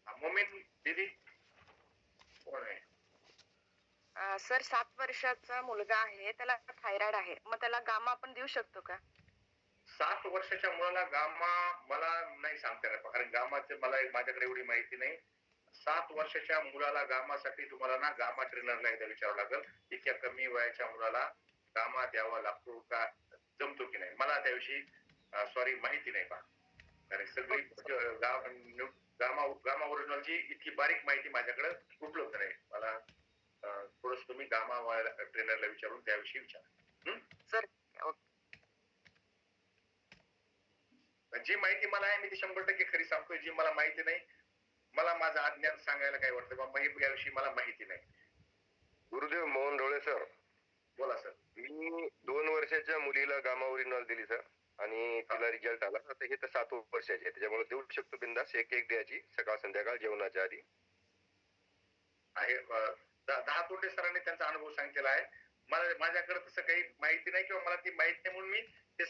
मोमिन दीदी कोण आहे? सर 7 वर्षाचा मुलगा आहे, त्याला थायरॉइड आहे, मग त्याला गामा आपण देऊ शकतो का? 7 वर्षाच्या मुलाला गामा मला नाही सांगता येणार, कारण गामाचे माझ्याकडे एवढी माहिती नाही. 7 वर्षाच्या मुलाला गामासाठी तुम्हाला ना गामा ट्रेनरला एकदा विचारावं लागेल, इतक्या कमी वयाच्या मुलाला गामा द्यावा लागतो का, जमतो की नाही. मला त्याविषयी सॉरी माहिती नाही पहा, कारण सगळी गामा ओरिजिनलची इतकी बारीक माहिती माझ्याकडे उपलब्ध नाही. मला थोडस तुम्ही गामा ट्रेनरला विचारून त्याविषयी विचारा. सर जी माहिती मला आहे मी ती 100% खरी सांगतोय. जी मला माहिती नाही, मला माझं अज्ञान सांगायला काय वाटतं, याविषयी मला माहिती नाही. गुरुदेव मोहन डोळे सर. बोला सर. मी 2 वर्षाच्या मुलीला गामा ओरिजिनल दिली सर आणि तिला रिझल्ट आला. आता हे तर 7 वर्षाचे आहे, त्याच्यामुळे देऊ शकतो बिंदास एक द्यायची सकाळ संध्याकाळ जेवणाच्या आधी. आहे 10 तोंडे सरांनी त्यांचा अनुभव सांगितलेला आहे. मला माझ्याकडे तसं काही माहिती नाही किंवा मला ती माहित नाही म्हणून मी ते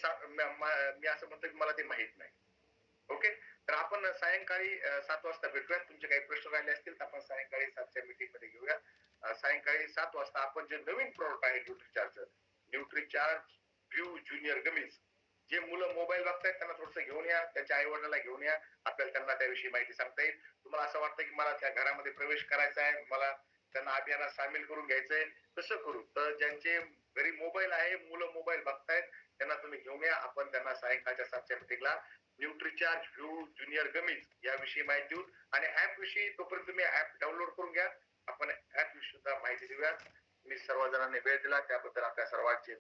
मी असं म्हणतो की मला ते माहित नाही. ओके, तर आपण सायंकाळी 7 वाजता भेटूया. तुमचे काही प्रश्न राहिले असतील तर आपण सायंकाळी 7च्या मीटिंग मध्ये घेऊया. सायंकाळी 7 वाजता आपण जे नवीन प्रोडक्ट आहे न्यूट्रीचार्ज व्ह्यू ज्युनियर गमीज, जे मुलं मोबाईल बघतायत त्यांना थोडस घेऊन या, त्यांच्या आई वडिलांना घेऊन या, आपल्याला त्यांना त्याविषयी माहिती सांगता येईल. तुम्हाला असं वाटतं की मला त्या घरामध्ये प्रवेश करायचा आहे, मला त्यांना अभियानात सामील करून घ्यायचंय, कसं करू? तर ज्यांचे घरी मोबाईल आहे, मुलं मोबाईल बघतायत, त्यांना तुम्ही घेऊन या. आपण त्यांना सायंकाळच्या 7च्या मीटिंगला न्यूट्रीचार्ज व्ह्यू ज्युनियर गमीज याविषयी माहिती देऊ आणि ऍप विषयी तोपर्यंत तुम्ही ऍप डाउनलोड करून घ्या. आपण ऍप विषयी सुद्धा माहिती देऊया. मी सर्वजणांनी वेळ दिला त्याबद्दल आपल्या सर्वांचे